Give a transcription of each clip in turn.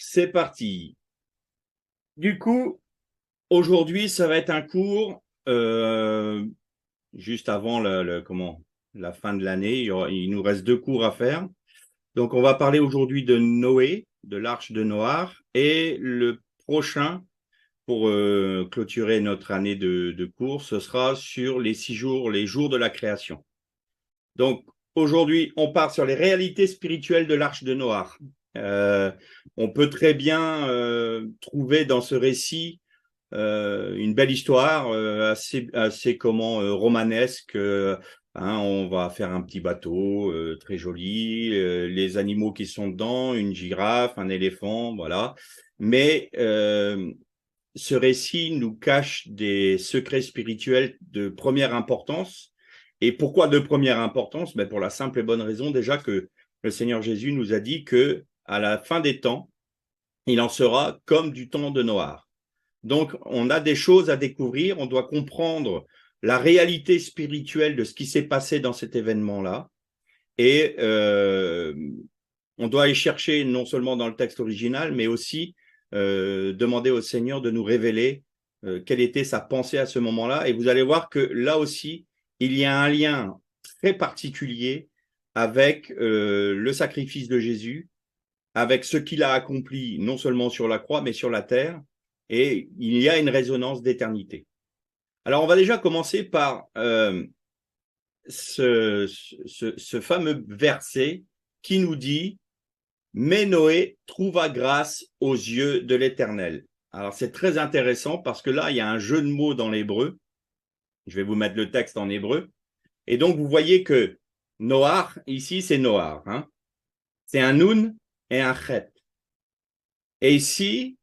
c'est parti. Du coup, aujourd'hui, ça va être un cours juste avant la fin de l'année. Il nous reste 2 cours à faire. Donc, on va parler aujourd'hui de Noé, de l'arche de Noé, et le prochain, pour clôturer notre année de cours, ce sera sur les 6 jours, les jours de la création. Donc, aujourd'hui, on part sur les réalités spirituelles de l'arche de Noé. On peut très bien trouver dans ce récit une belle histoire assez romanesque. On va faire un petit bateau très joli, les animaux qui sont dedans, une girafe, un éléphant, voilà. Mais ce récit nous cache des secrets spirituels de première importance. Et pourquoi de première importance? Pour la simple et bonne raison déjà que le Seigneur Jésus nous a dit que à la fin des temps, il en sera comme du temps de Noé. Donc, on a des choses à découvrir, on doit comprendre la réalité spirituelle de ce qui s'est passé dans cet événement-là. Et on doit y chercher non seulement dans le texte original, mais aussi demander au Seigneur de nous révéler quelle était sa pensée à ce moment-là. Et vous allez voir que là aussi, il y a un lien très particulier avec le sacrifice de Jésus, avec ce qu'il a accompli non seulement sur la croix, mais sur la terre. Et il y a une résonance d'éternité. Alors, on va déjà commencer par ce fameux verset qui nous dit « Mais Noé trouva grâce aux yeux de l'Éternel ». Alors, c'est très intéressant parce que là, il y a un jeu de mots dans l'hébreu. Je vais vous mettre le texte en hébreu. Et donc, vous voyez que Noar, ici, c'est Noar. C'est un nun et un chet. Et ici,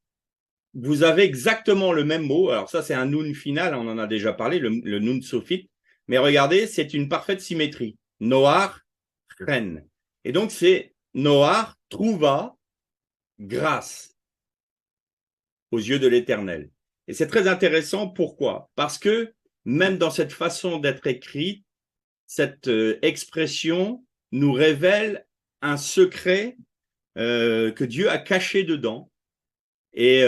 vous avez exactement le même mot. Alors ça, c'est un nun final, on en a déjà parlé, le nun sophite. Mais regardez, c'est une parfaite symétrie. Noar, chen. Et donc, c'est Noar trouva grâce aux yeux de l'Éternel. Et c'est très intéressant. Pourquoi? Parce que même dans cette façon d'être écrite, cette expression nous révèle un secret que Dieu a caché dedans. Et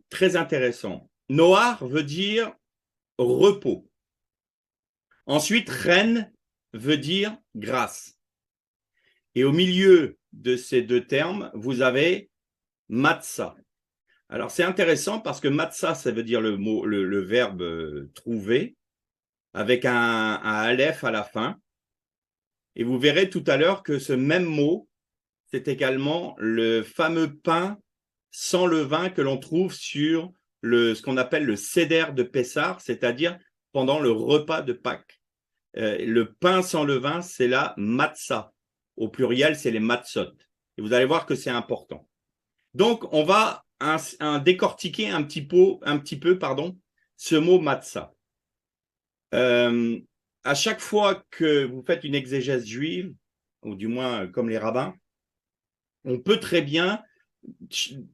très intéressant. Noar veut dire repos. Ensuite, reine veut dire grâce. Et au milieu de ces deux termes, vous avez matzah. Alors c'est intéressant parce que matzah, ça veut dire le verbe trouver, avec un aleph à la fin. Et vous verrez tout à l'heure que ce même mot, c'est également le fameux pain sans levain que l'on trouve sur ce qu'on appelle le seder de Pessah, c'est-à-dire pendant le repas de Pâques. Le pain sans levain, c'est la matzah. Au pluriel, c'est les matzot. Et vous allez voir que c'est important. Donc, on va décortiquer un petit peu, ce mot matzah. À chaque fois que vous faites une exégèse juive, ou du moins comme les rabbins, on peut très bien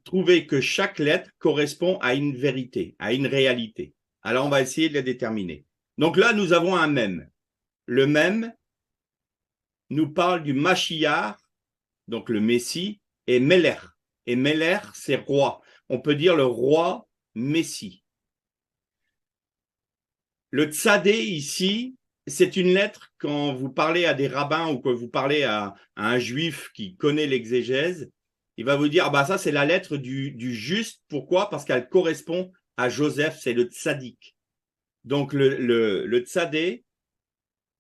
trouver que chaque lettre correspond à une vérité, à une réalité. Alors, on va essayer de la déterminer. Donc là, nous avons un mème. Le mème nous parle du Mashiach, donc le Messie, et Meler. Et Meler, c'est roi. On peut dire le roi Messie. Le Tzadé, ici, c'est une lettre quand vous parlez à des rabbins ou que vous parlez à un juif qui connaît l'exégèse, il va vous dire, ah bah ça c'est la lettre du juste. Pourquoi? Parce qu'elle correspond à Joseph, c'est le tzaddik. Donc le tzadé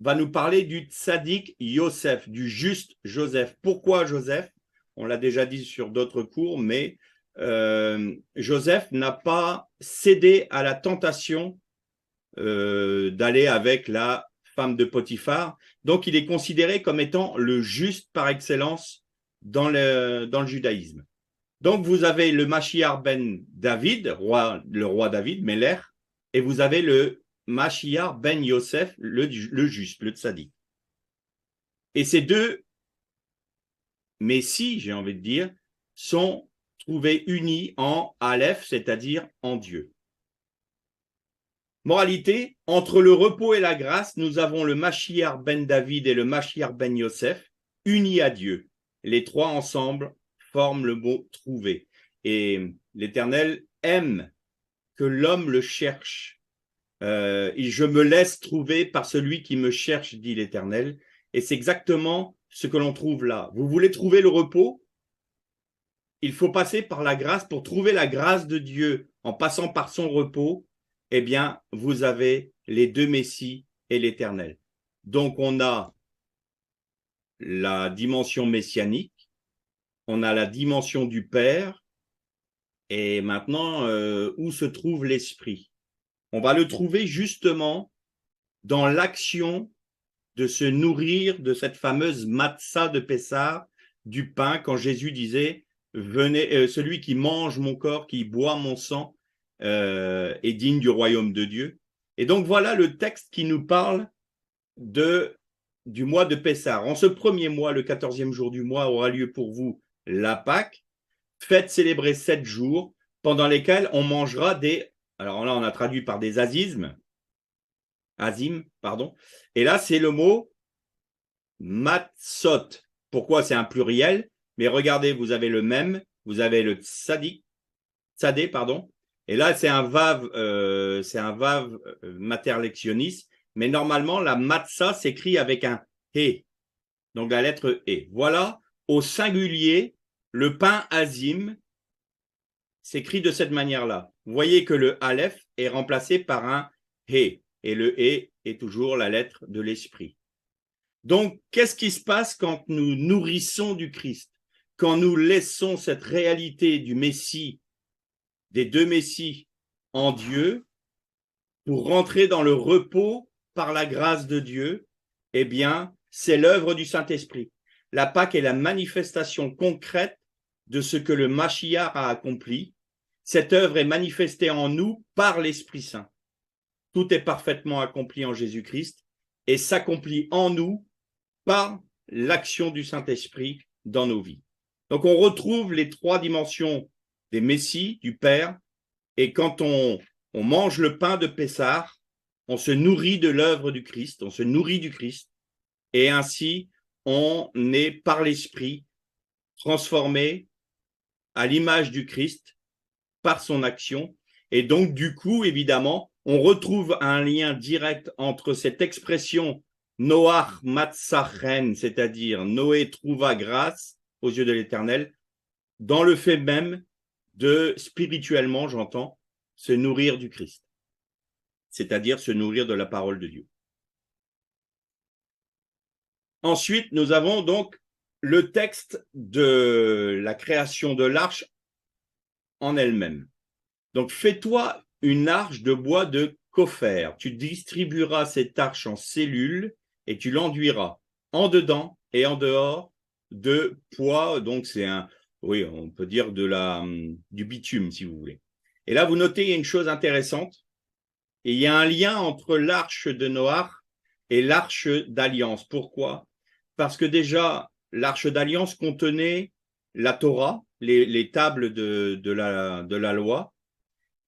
va nous parler du tzaddik Yosef, du juste Joseph. Pourquoi Joseph? On l'a déjà dit sur d'autres cours, mais Joseph n'a pas cédé à la tentation d'aller avec la femme de Potiphar. Donc, il est considéré comme étant le juste par excellence dans le judaïsme. Donc, vous avez le Mashiach ben David, le roi David, Meler, et vous avez le Mashiach ben Yosef, le juste, le tzaddik. Et ces deux messies, j'ai envie de dire, sont trouvés unis en Aleph, c'est-à-dire en Dieu. Moralité, entre le repos et la grâce, nous avons le Mashiach ben David et le Mashiach ben Yosef, unis à Dieu. Les trois ensemble forment le mot trouver. Et l'Éternel aime que l'homme le cherche. Et je me laisse trouver par celui qui me cherche, dit l'Éternel. Et c'est exactement ce que l'on trouve là. Vous voulez trouver le repos? Il faut passer par la grâce. Pour trouver la grâce de Dieu en passant par son repos, eh bien, vous avez les deux Messies et l'Éternel. Donc, on a la dimension messianique, on a la dimension du Père, et maintenant, où se trouve l'Esprit? On va le trouver justement dans l'action de se nourrir de cette fameuse matzah de Pessah, du pain, quand Jésus disait « Venez, celui qui mange mon corps, qui boit mon sang, est digne du royaume de Dieu. » Et donc voilà le texte qui nous parle du mois de Pessah. En ce premier mois, le 14e jour du mois, aura lieu pour vous la Pâque, fête célébrée 7 jours, pendant lesquels on mangera des... Alors là, on a traduit par des azim, pardon. Et là, c'est le mot matzot. Pourquoi c'est un pluriel? Mais regardez, vous avez le même, vous avez le tzadé, pardon. Et là, c'est un vav mater lectionis. Mais normalement, la matzah s'écrit avec un he, donc la lettre e. Voilà, au singulier, le pain azim s'écrit de cette manière-là. Vous voyez que le aleph est remplacé par un he, et le he est toujours la lettre de l'esprit. Donc, qu'est-ce qui se passe quand nous nourrissons du Christ, quand nous laissons cette réalité du Messie, des deux Messies en Dieu, pour rentrer dans le repos par la grâce de Dieu? Eh bien, c'est l'œuvre du Saint-Esprit. La Pâque est la manifestation concrète de ce que le Mashiach a accompli. Cette œuvre est manifestée en nous par l'Esprit Saint. Tout est parfaitement accompli en Jésus-Christ et s'accomplit en nous par l'action du Saint-Esprit dans nos vies. Donc, on retrouve les trois dimensions des Messies, du Père, et quand on mange le pain de Pessah, on se nourrit de l'œuvre du Christ, on se nourrit du Christ, et ainsi, on est par l'Esprit transformé à l'image du Christ par son action. Et donc, du coup, évidemment, on retrouve un lien direct entre cette expression Noach matzachen, c'est-à-dire Noé trouva grâce aux yeux de l'Éternel, dans le fait même de, spirituellement, j'entends, se nourrir du Christ, c'est-à-dire se nourrir de la parole de Dieu. Ensuite, nous avons donc le texte de la création de l'arche en elle-même. Donc, fais-toi une arche de bois de copher. Tu distribueras cette arche en cellules et tu l'enduiras en dedans et en dehors de poids. Donc, c'est oui, on peut dire du bitume, si vous voulez. Et là, vous notez, il y a une chose intéressante. Et il y a un lien entre l'arche de Noach et l'arche d'alliance. Pourquoi? Parce que déjà, l'arche d'alliance contenait la Torah, les tables de la loi.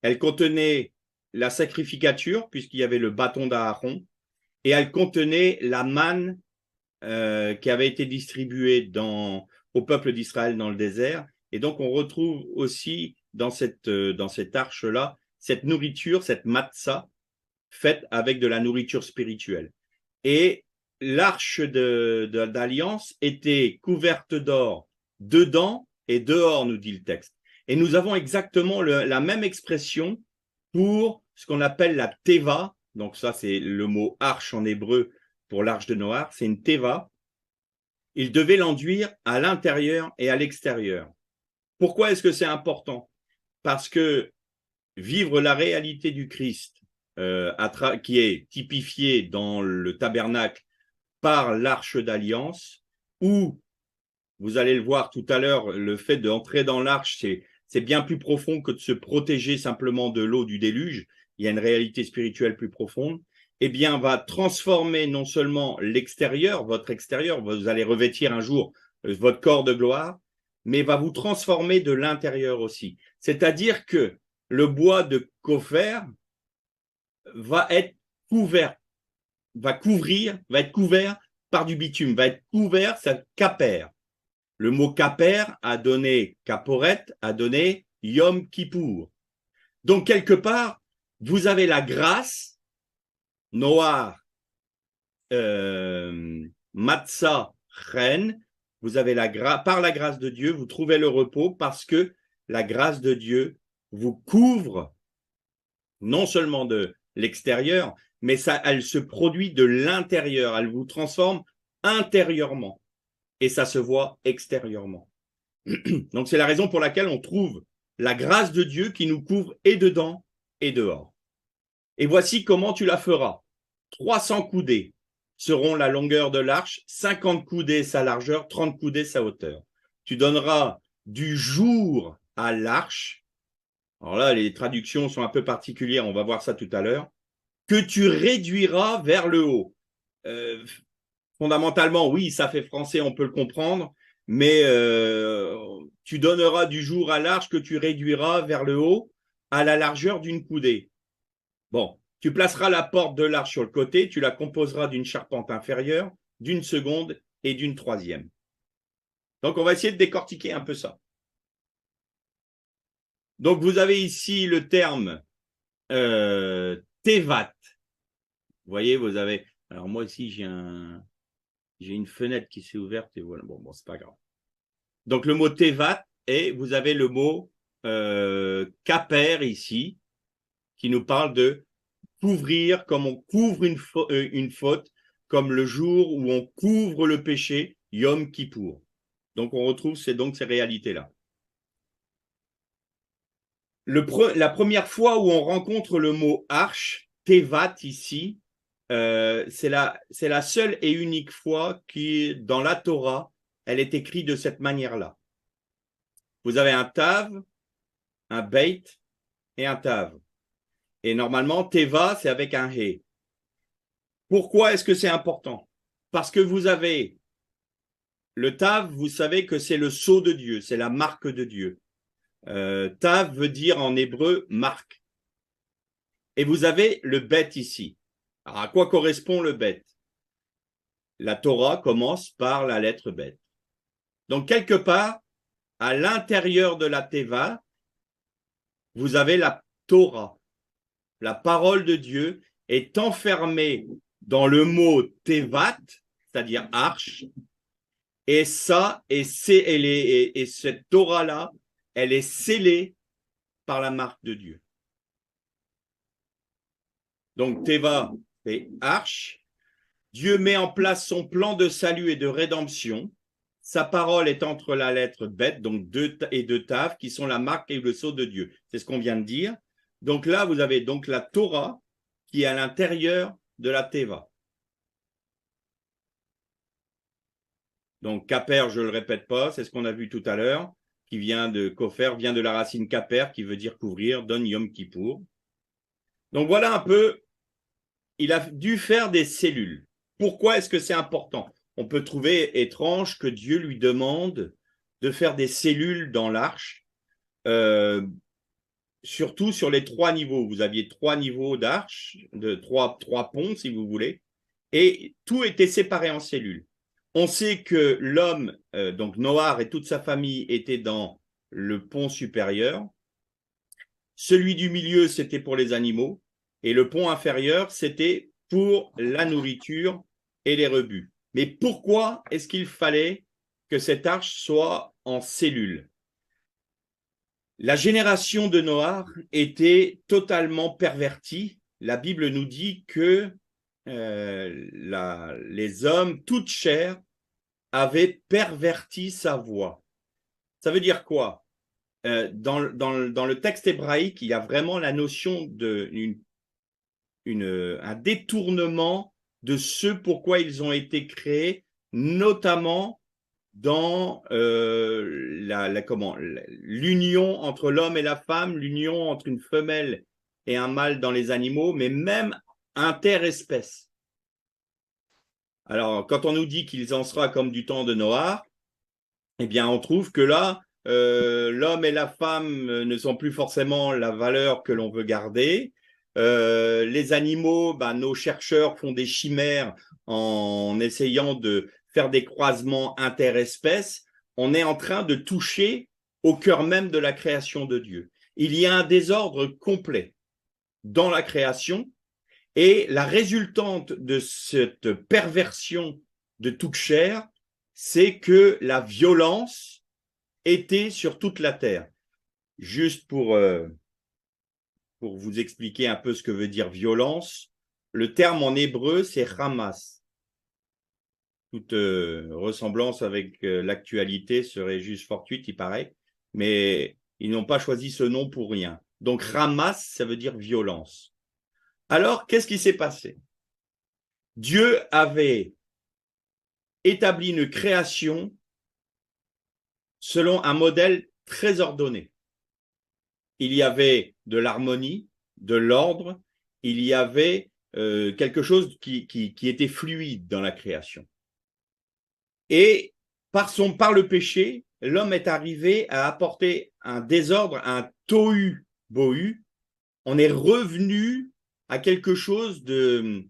Elle contenait la sacrificature, puisqu'il y avait le bâton d'Aaron, et elle contenait la manne qui avait été distribuée au peuple d'Israël dans le désert. Et donc, on retrouve aussi dans cette arche-là cette nourriture, cette matzah, faite avec de la nourriture spirituelle. Et l'arche d'alliance était couverte d'or dedans et dehors, nous dit le texte. Et nous avons exactement la même expression pour ce qu'on appelle la teva. Donc ça, c'est le mot arche en hébreu pour l'arche de Noach. C'est une teva. Il devait l'enduire à l'intérieur et à l'extérieur. Pourquoi est-ce que c'est important? Parce que vivre la réalité du Christ, qui est typifiée dans le tabernacle par l'arche d'alliance, où, vous allez le voir tout à l'heure, le fait d'entrer dans l'arche, c'est bien plus profond que de se protéger simplement de l'eau du déluge. Il y a une réalité spirituelle plus profonde. Eh bien, va transformer non seulement l'extérieur, votre extérieur, vous allez revêtir un jour votre corps de gloire, mais va vous transformer de l'intérieur aussi. C'est-à-dire que le bois de copher va être couvert, va être couvert par du bitume, va être couvert, ça capère. Le mot kaper a donné, kaporet a donné Yom Kippour. Donc, quelque part, vous avez la grâce, Noah, Matzah, Chen, vous avez par la grâce de Dieu, vous trouvez le repos parce que la grâce de Dieu vous couvre non seulement de l'extérieur, mais elle se produit de l'intérieur, elle vous transforme intérieurement et ça se voit extérieurement. Donc c'est la raison pour laquelle on trouve la grâce de Dieu qui nous couvre et dedans et dehors. Et voici comment tu la feras. 300 coudées seront la longueur de l'arche, 50 coudées sa largeur, 30 coudées sa hauteur. Tu donneras du jour à l'arche. Alors là, les traductions sont un peu particulières, on va voir ça tout à l'heure. Que tu réduiras vers le haut. Fondamentalement, oui, ça fait français, on peut le comprendre, mais tu donneras du jour à l'arche que tu réduiras vers le haut à la largeur d'une coudée. Bon, tu placeras la porte de l'arche sur le côté, tu la composeras d'une charpente inférieure, d'une seconde et d'une troisième. Donc, on va essayer de décortiquer un peu ça. Donc, vous avez ici le terme Tevat. Vous voyez, vous avez... Alors, moi, ici, j'ai une fenêtre qui s'est ouverte et voilà. Bon, c'est pas grave. Donc, le mot Tevat et vous avez le mot Kaper ici, qui nous parle de couvrir comme on couvre une faute, comme le jour où on couvre le péché, Yom Kippour. Donc, on retrouve ces réalités-là. La première fois où on rencontre le mot arche, Tevat ici, c'est la seule et unique fois qui, dans la Torah, elle est écrite de cette manière-là. Vous avez un tav, un beit et un tav. Et normalement, teva, c'est avec un he. Pourquoi est-ce que c'est important? Parce que vous avez le tav, vous savez que c'est le sceau de Dieu, c'est la marque de Dieu. Tav veut dire en hébreu marque. Et vous avez le bet ici. Alors, à quoi correspond le bet? La Torah commence par la lettre bet. Donc, quelque part, à l'intérieur de la teva, vous avez la Torah. La parole de Dieu est enfermée dans le mot tevat, c'est-à-dire arche, et ça, et cette Torah-là, elle est scellée par la marque de Dieu. Donc, Teva, c'est arche. Dieu met en place son plan de salut et de rédemption. Sa parole est entre la lettre Bet, donc deux et deux tav, qui sont la marque et le sceau de Dieu. C'est ce qu'on vient de dire. Donc là, vous avez donc la Torah qui est à l'intérieur de la Teva. Donc, Kaper, je ne le répète pas, c'est ce qu'on a vu tout à l'heure, qui vient de Kofer, vient de la racine Kaper, qui veut dire couvrir, donne Yom Kippour. Donc, voilà un peu, il a dû faire des cellules. Pourquoi est-ce que c'est important? On peut trouver étrange que Dieu lui demande de faire des cellules dans l'arche, surtout sur les 3 niveaux. Vous aviez 3 niveaux d'arche, de trois ponts, si vous voulez, et tout était séparé en cellules. On sait que l'homme, donc Noah et toute sa famille, étaient dans le pont supérieur. Celui du milieu, c'était pour les animaux. Et le pont inférieur, c'était pour la nourriture et les rebuts. Mais pourquoi est-ce qu'il fallait que cette arche soit en cellules? La génération de Noah était totalement pervertie. La Bible nous dit que les hommes, toute chair, avaient perverti sa voix. Ça veut dire quoi? Dans le texte hébraïque, il y a vraiment la notion d'un détournement de ce pourquoi ils ont été créés, notamment dans l'union entre l'homme et la femme, l'union entre une femelle et un mâle dans les animaux, mais même interespèces. Alors, quand on nous dit qu'il en sera comme du temps de Noah, eh bien, on trouve que là, l'homme et la femme ne sont plus forcément la valeur que l'on veut garder. Les animaux, nos chercheurs font des chimères en essayant de faire des croisements interespèces. on est en train de toucher au cœur même de la création de Dieu. Il y a un désordre complet dans la création et la résultante de cette perversion de toute chair, c'est que la violence était sur toute la terre. Juste pour vous expliquer un peu ce que veut dire violence, le terme en hébreu, c'est Hamas. Toute ressemblance avec l'actualité serait juste fortuite, il paraît, mais ils n'ont pas choisi ce nom pour rien. Donc Hamas, ça veut dire violence. Alors, qu'est-ce qui s'est passé? Dieu avait établi une création selon un modèle très ordonné. Il y avait de l'harmonie, de l'ordre, il y avait quelque chose qui était fluide dans la création. Et par le péché, l'homme est arrivé à apporter un désordre, un tohu-bohu. On est revenu à quelque chose de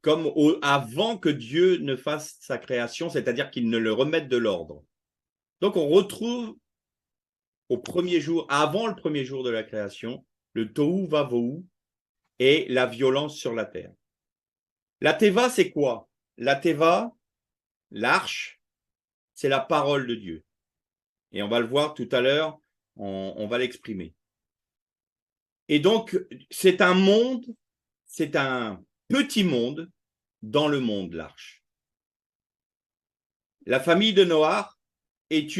comme avant que Dieu ne fasse sa création, c'est-à-dire qu'il ne le remette de l'ordre. Donc on retrouve au premier jour, avant le premier jour de la création, le tohu vavohu et la violence sur la terre. La teva, c'est quoi? La teva, l'arche, c'est la parole de Dieu. Et on va le voir tout à l'heure, on va l'exprimer. Et donc, c'est un monde, c'est un petit monde dans le monde, l'arche. La famille de Noach est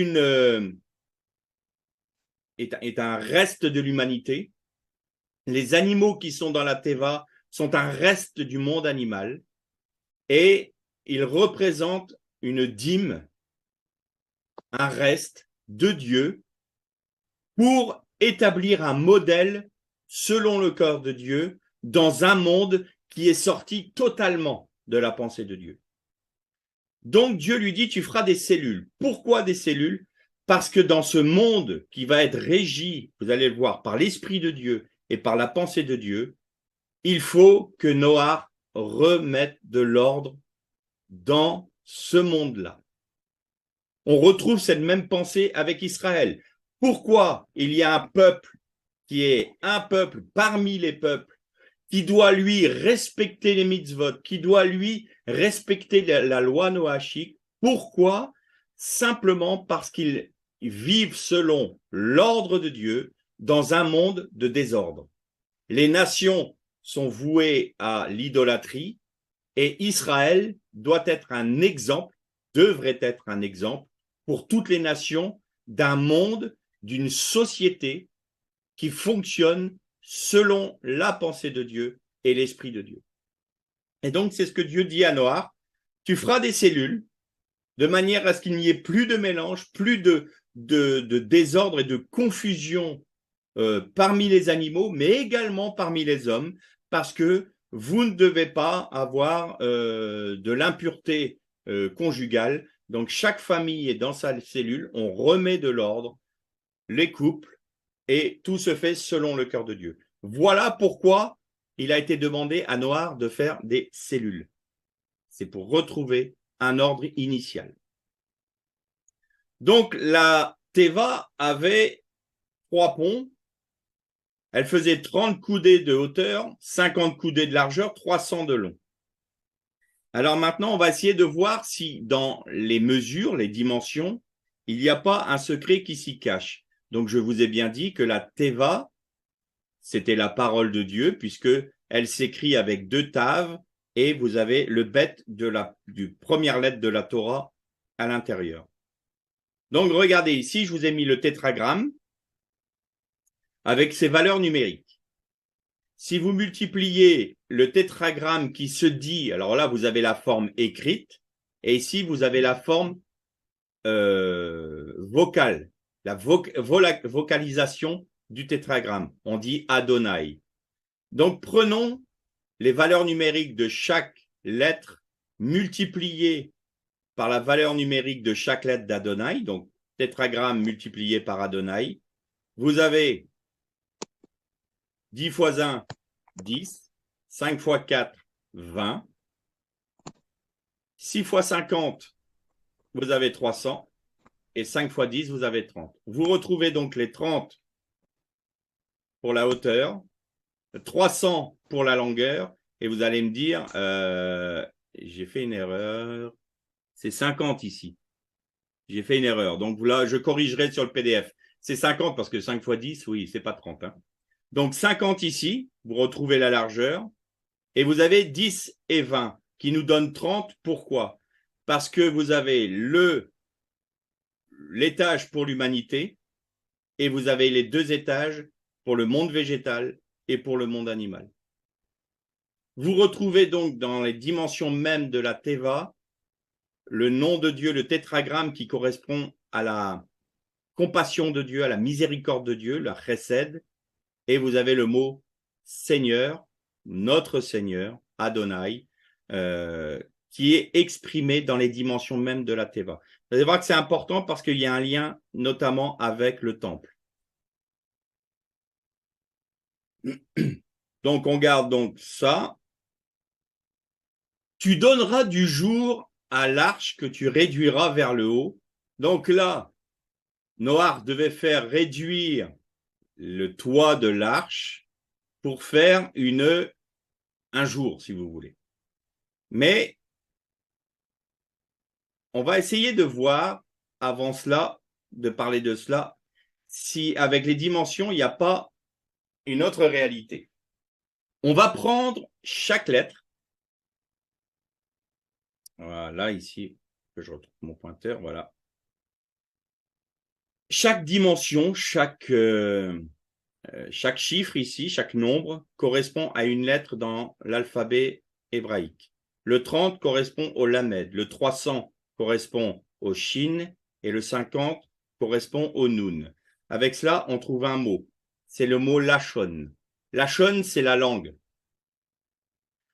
un reste de l'humanité. Les animaux qui sont dans la Teva sont un reste du monde animal et ils représentent une dîme, un reste de Dieu pour établir un modèle selon le cœur de Dieu dans un monde qui est sorti totalement de la pensée de Dieu. Donc Dieu lui dit, tu feras des cellules. Pourquoi des cellules? Parce que dans ce monde qui va être régi, vous allez le voir, par l'Esprit de Dieu et par la pensée de Dieu, il faut que Noach remette de l'ordre dans ce monde-là. On retrouve cette même pensée avec Israël. Pourquoi il y a un peuple qui est un peuple parmi les peuples, qui doit lui respecter les mitzvot, qui doit lui respecter la loi noachique? Pourquoi? Simplement parce qu'ils vivent selon l'ordre de Dieu dans un monde de désordre. Les nations sont vouées à l'idolâtrie et Israël doit être un exemple, devrait être un exemple pour toutes les nations d'un monde, d'une société qui fonctionne selon la pensée de Dieu et l'Esprit de Dieu. Et donc, c'est ce que Dieu dit à Noach, tu feras des cellules de manière à ce qu'il n'y ait plus de mélange, plus de désordre et de confusion parmi les animaux, mais également parmi les hommes, parce que vous ne devez pas avoir de l'impureté conjugale. Donc, chaque famille est dans sa cellule, on remet de l'ordre, les couples, et tout se fait selon le cœur de Dieu. Voilà pourquoi il a été demandé à Noach de faire des cellules. C'est pour retrouver un ordre initial. Donc, la Teva avait 3 ponts. Elle faisait 30 coudées de hauteur, 50 coudées de largeur, 300 de long. Alors maintenant, on va essayer de voir si dans les mesures, les dimensions, il n'y a pas un secret qui s'y cache. Donc, je vous ai bien dit que la Teva, c'était la parole de Dieu, puisque elle s'écrit avec 2 taves et vous avez le bet du première lettre de la Torah à l'intérieur. Donc, regardez ici, je vous ai mis le tétragramme avec ses valeurs numériques. Si vous multipliez le tétragramme qui se dit, alors là, vous avez la forme écrite, et ici, vous avez la forme vocale, la vocalisation du tétragramme. On dit Adonai. Donc, prenons les valeurs numériques de chaque lettre multipliées par la valeur numérique de chaque lettre d'Adonai, donc tétragramme multiplié par Adonai. Vous avez 10 fois 1, 10, 5 fois 4, 20, 6 fois 50, vous avez 300, et 5 fois 10, vous avez 30. Vous retrouvez donc les 30 pour la hauteur, 300 pour la longueur, et vous allez me dire, j'ai fait une erreur, c'est 50 ici. J'ai fait une erreur. Donc là, je corrigerai sur le PDF. C'est 50 parce que 5 fois 10, oui, c'est pas 30. Hein. Donc 50 ici, vous retrouvez la largeur, et vous avez 10 et 20 qui nous donnent 30. Pourquoi? Parce que vous avez l'étage pour l'humanité et vous avez les 2 étages pour le monde végétal et pour le monde animal. Vous retrouvez donc dans les dimensions mêmes de la Teva le nom de Dieu, le tétragramme qui correspond à la compassion de Dieu, à la miséricorde de Dieu, la chesed, et vous avez le mot Seigneur, notre Seigneur, Adonai, qui est exprimé dans les dimensions mêmes de la Teva. Vous allez voir que c'est important parce qu'il y a un lien notamment avec le temple. Donc on garde donc ça. Tu donneras du jour à l'arche que tu réduiras vers le haut. Donc là, Noach devait faire réduire le toit de l'arche pour faire un jour, si vous voulez. Mais on va essayer de voir, avant cela, de parler de cela, si avec les dimensions, il n'y a pas une autre réalité. On va prendre chaque lettre. Voilà, ici, que je retrouve mon pointeur, voilà. Chaque dimension, chaque chiffre ici, chaque nombre, correspond à une lettre dans l'alphabet hébraïque. Le 30 correspond au Lamed, le 300 correspond au Shin et le 50 correspond au Nun. Avec cela, on trouve un mot. C'est le mot Lachon. Lachon, c'est la langue.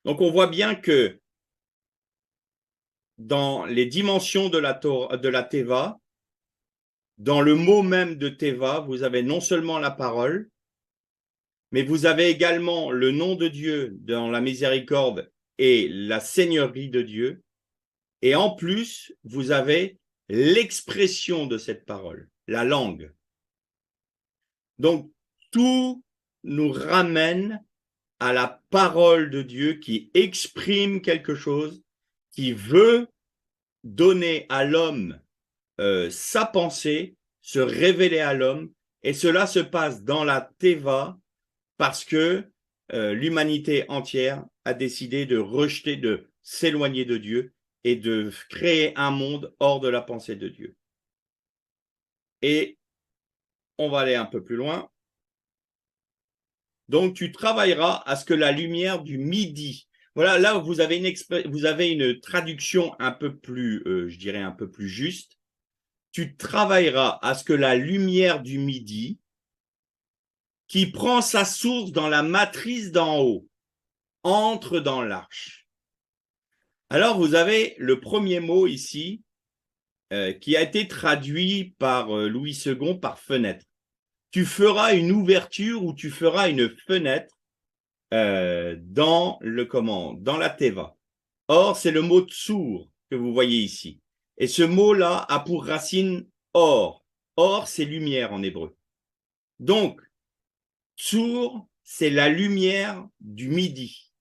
Donc, on voit bien que dans les dimensions de la Teva, dans le mot même de Teva, vous avez non seulement la parole, mais vous avez également le nom de Dieu dans la miséricorde et la seigneurie de Dieu. Et en plus, vous avez l'expression de cette parole, la langue. Donc, tout nous ramène à la parole de Dieu qui exprime quelque chose, qui veut donner à l'homme sa pensée, se révéler à l'homme. Et cela se passe dans la Teva parce que l'humanité entière a décidé de rejeter, de s'éloigner de Dieu et de créer un monde hors de la pensée de Dieu. Et on va aller un peu plus loin. Donc, tu travailleras à ce que la lumière du midi. Voilà, là, vous avez une traduction un peu plus, je dirais, un peu plus juste. Tu travailleras à ce que la lumière du midi, qui prend sa source dans la matrice d'en haut, entre dans l'arche. Alors, vous avez le premier mot ici, qui a été traduit par Louis II par fenêtre. Tu feras une ouverture ou tu feras une fenêtre dans la Teva. Or, c'est le mot tsour que vous voyez ici. Et ce mot-là a pour racine or. Or, c'est lumière en hébreu. Donc, tsour, c'est la lumière du midi.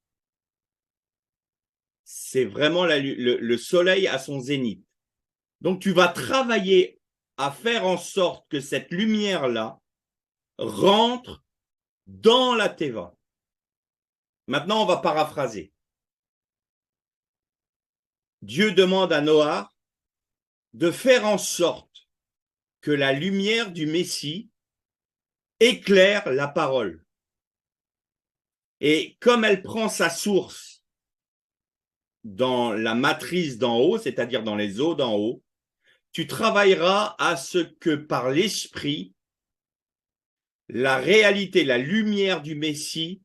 C'est vraiment le soleil à son zénith. Donc, tu vas travailler à faire en sorte que cette lumière-là rentre dans la Teva. Maintenant, on va paraphraser. Dieu demande à Noach de faire en sorte que la lumière du Messie éclaire la parole. Et comme elle prend sa source dans la matrice d'en haut, c'est-à-dire dans les eaux d'en haut, tu travailleras à ce que par l'esprit, la réalité, la lumière du Messie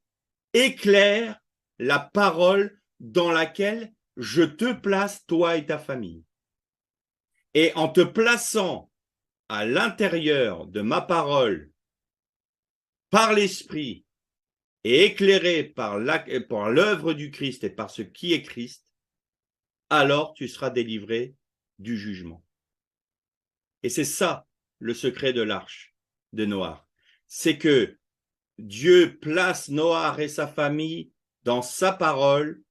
éclaire la parole dans laquelle je te place, toi et ta famille. Et en te plaçant à l'intérieur de ma parole, par l'esprit, et éclairé par l'œuvre du Christ et par ce qui est Christ, alors tu seras délivré du jugement. Et c'est ça le secret de l'arche de Noé. C'est que Dieu place Noé et sa famille dans sa parole,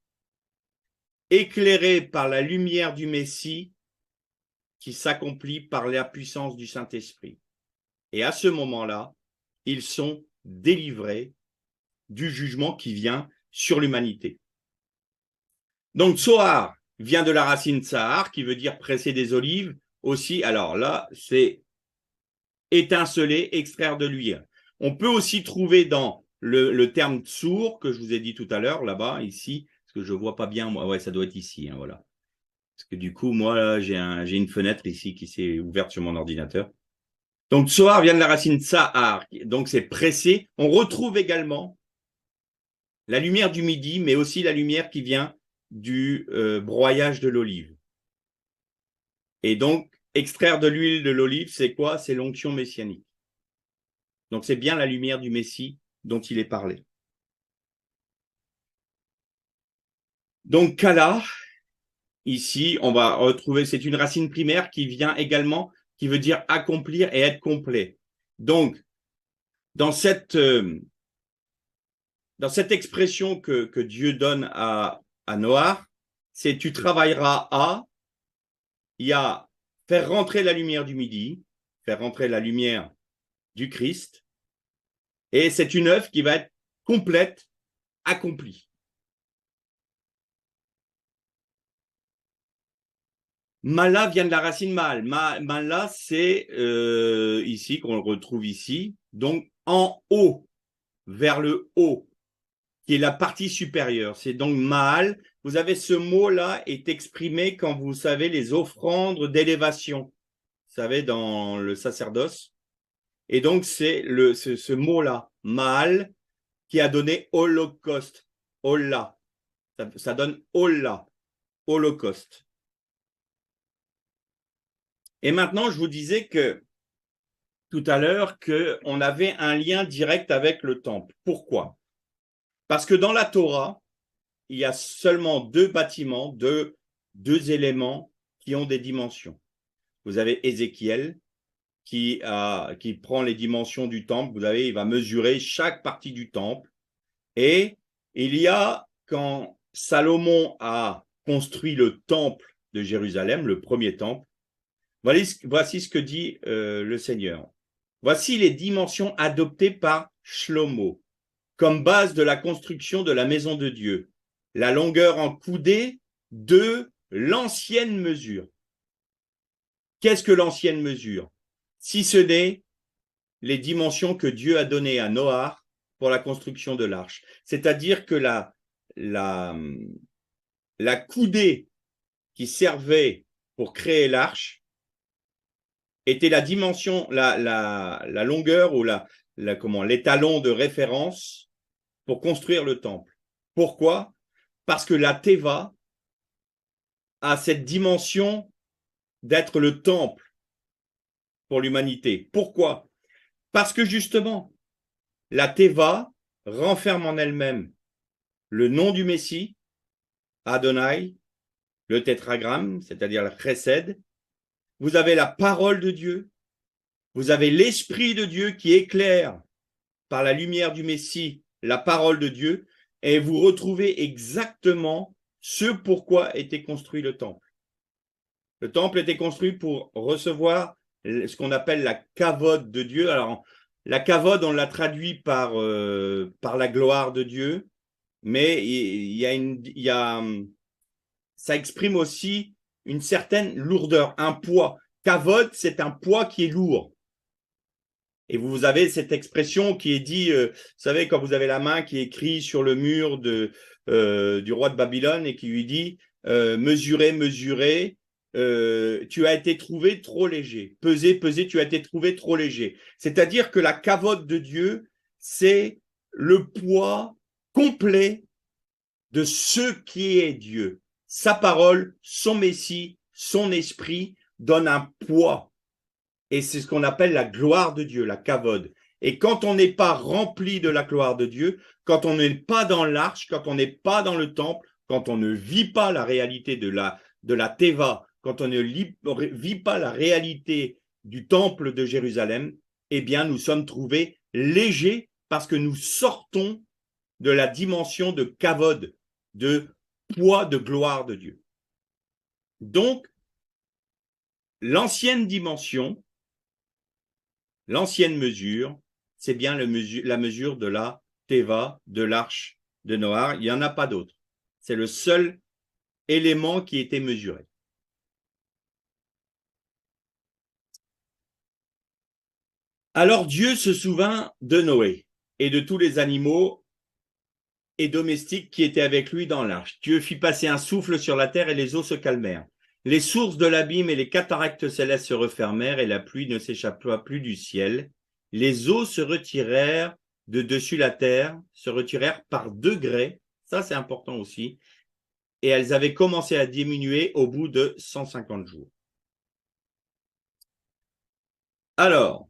éclairés par la lumière du Messie qui s'accomplit par la puissance du Saint-Esprit. Et à ce moment-là, ils sont délivrés du jugement qui vient sur l'humanité. Donc, Tsoar vient de la racine Tsahar, qui veut dire presser des olives aussi. Alors là, c'est étinceler, extraire de l'huile. On peut aussi trouver dans le terme tsour, que je vous ai dit tout à l'heure, là-bas, ici, parce que je ne vois pas bien, moi, ouais, ça doit être ici, hein, voilà. Parce que du coup, moi, j'ai une fenêtre ici qui s'est ouverte sur mon ordinateur. Donc, Tsoar vient de la racine Tsahar, donc c'est pressé. On retrouve également la lumière du midi, mais aussi la lumière qui vient du broyage de l'olive. Et donc, extraire de l'huile de l'olive, c'est quoi? C'est l'onction messianique. Donc, c'est bien la lumière du Messie dont il est parlé. Donc, Kala, ici, on va retrouver, c'est une racine primaire qui vient également, qui veut dire accomplir et être complet. Donc, dans cette expression que Dieu donne à Noé, c'est tu travailleras à, il y a faire rentrer la lumière du midi, faire rentrer la lumière du Christ, et c'est une œuvre qui va être complète, accomplie. Mala vient de la racine mal. Mala, c'est ici, qu'on le retrouve ici, donc en haut, vers le haut, qui est la partie supérieure. C'est donc mal. Vous avez ce mot-là est exprimé quand vous savez les offrandes d'élévation, vous savez, dans le sacerdoce. Et donc, c'est ce mot-là, mal, qui a donné holocauste, holla. Ça donne holla, holocauste. Et maintenant, je vous disais que tout à l'heure qu'on avait un lien direct avec le temple. Pourquoi? Parce que dans la Torah, il y a seulement deux bâtiments, deux éléments qui ont des dimensions. Vous avez Ézéchiel qui prend les dimensions du temple. Vous avez, il va mesurer chaque partie du temple. Et il y a, quand Salomon a construit le temple de Jérusalem, le premier temple, voici ce que dit le Seigneur. Voici les dimensions adoptées par Shlomo comme base de la construction de la maison de Dieu. La longueur en coudée de l'ancienne mesure. Qu'est-ce que l'ancienne mesure? Si ce n'est les dimensions que Dieu a données à Noé pour la construction de l'arche. C'est-à-dire que la coudée qui servait pour créer l'arche était la dimension, la longueur ou l'étalon de référence pour construire le temple. Pourquoi? Parce que la Teva a cette dimension d'être le temple pour l'humanité. Pourquoi? Parce que justement, la Teva renferme en elle-même le nom du Messie, Adonai, le tétragramme, c'est-à-dire le chesed. Vous avez la parole de Dieu, vous avez l'Esprit de Dieu qui éclaire par la lumière du Messie la parole de Dieu, et vous retrouvez exactement ce pourquoi était construit le temple. Le temple était construit pour recevoir ce qu'on appelle la kavod de Dieu. Alors, la kavod, on l'a traduit par la gloire de Dieu, mais ça exprime aussi une certaine lourdeur, un poids. Kavod, c'est un poids qui est lourd. Et vous avez cette expression qui est dit, vous savez, quand vous avez la main qui est écrite sur le mur du roi de Babylone et qui lui dit mesurez, mesurez, tu as été trouvé trop léger. Pesez, pesez, tu as été trouvé trop léger. C'est-à-dire que la kavod de Dieu, c'est le poids complet de ce qui est Dieu. Sa parole, son Messie, son esprit donne un poids. Et c'est ce qu'on appelle la gloire de Dieu, la kavod. Et quand on n'est pas rempli de la gloire de Dieu, quand on n'est pas dans l'arche, quand on n'est pas dans le temple, quand on ne vit pas la réalité de la teva, quand on ne vit pas la réalité du temple de Jérusalem, eh bien, nous sommes trouvés légers parce que nous sortons de la dimension de kavod, de poids, de gloire de Dieu. Donc, l'ancienne dimension, l'ancienne mesure, c'est bien la mesure de la Teva, de l'arche de Noé. Il n'y en a pas d'autre. C'est le seul élément qui était mesuré. Alors Dieu se souvint de Noé et de tous les animaux et domestiques qui étaient avec lui dans l'arche. Dieu fit passer un souffle sur la terre et les eaux se calmèrent. Les sources de l'abîme et les cataractes célestes se refermèrent et la pluie ne s'échappa plus du ciel. Les eaux se retirèrent de dessus la terre, se retirèrent par degrés, ça c'est important aussi, et elles avaient commencé à diminuer au bout de 150 jours. Alors,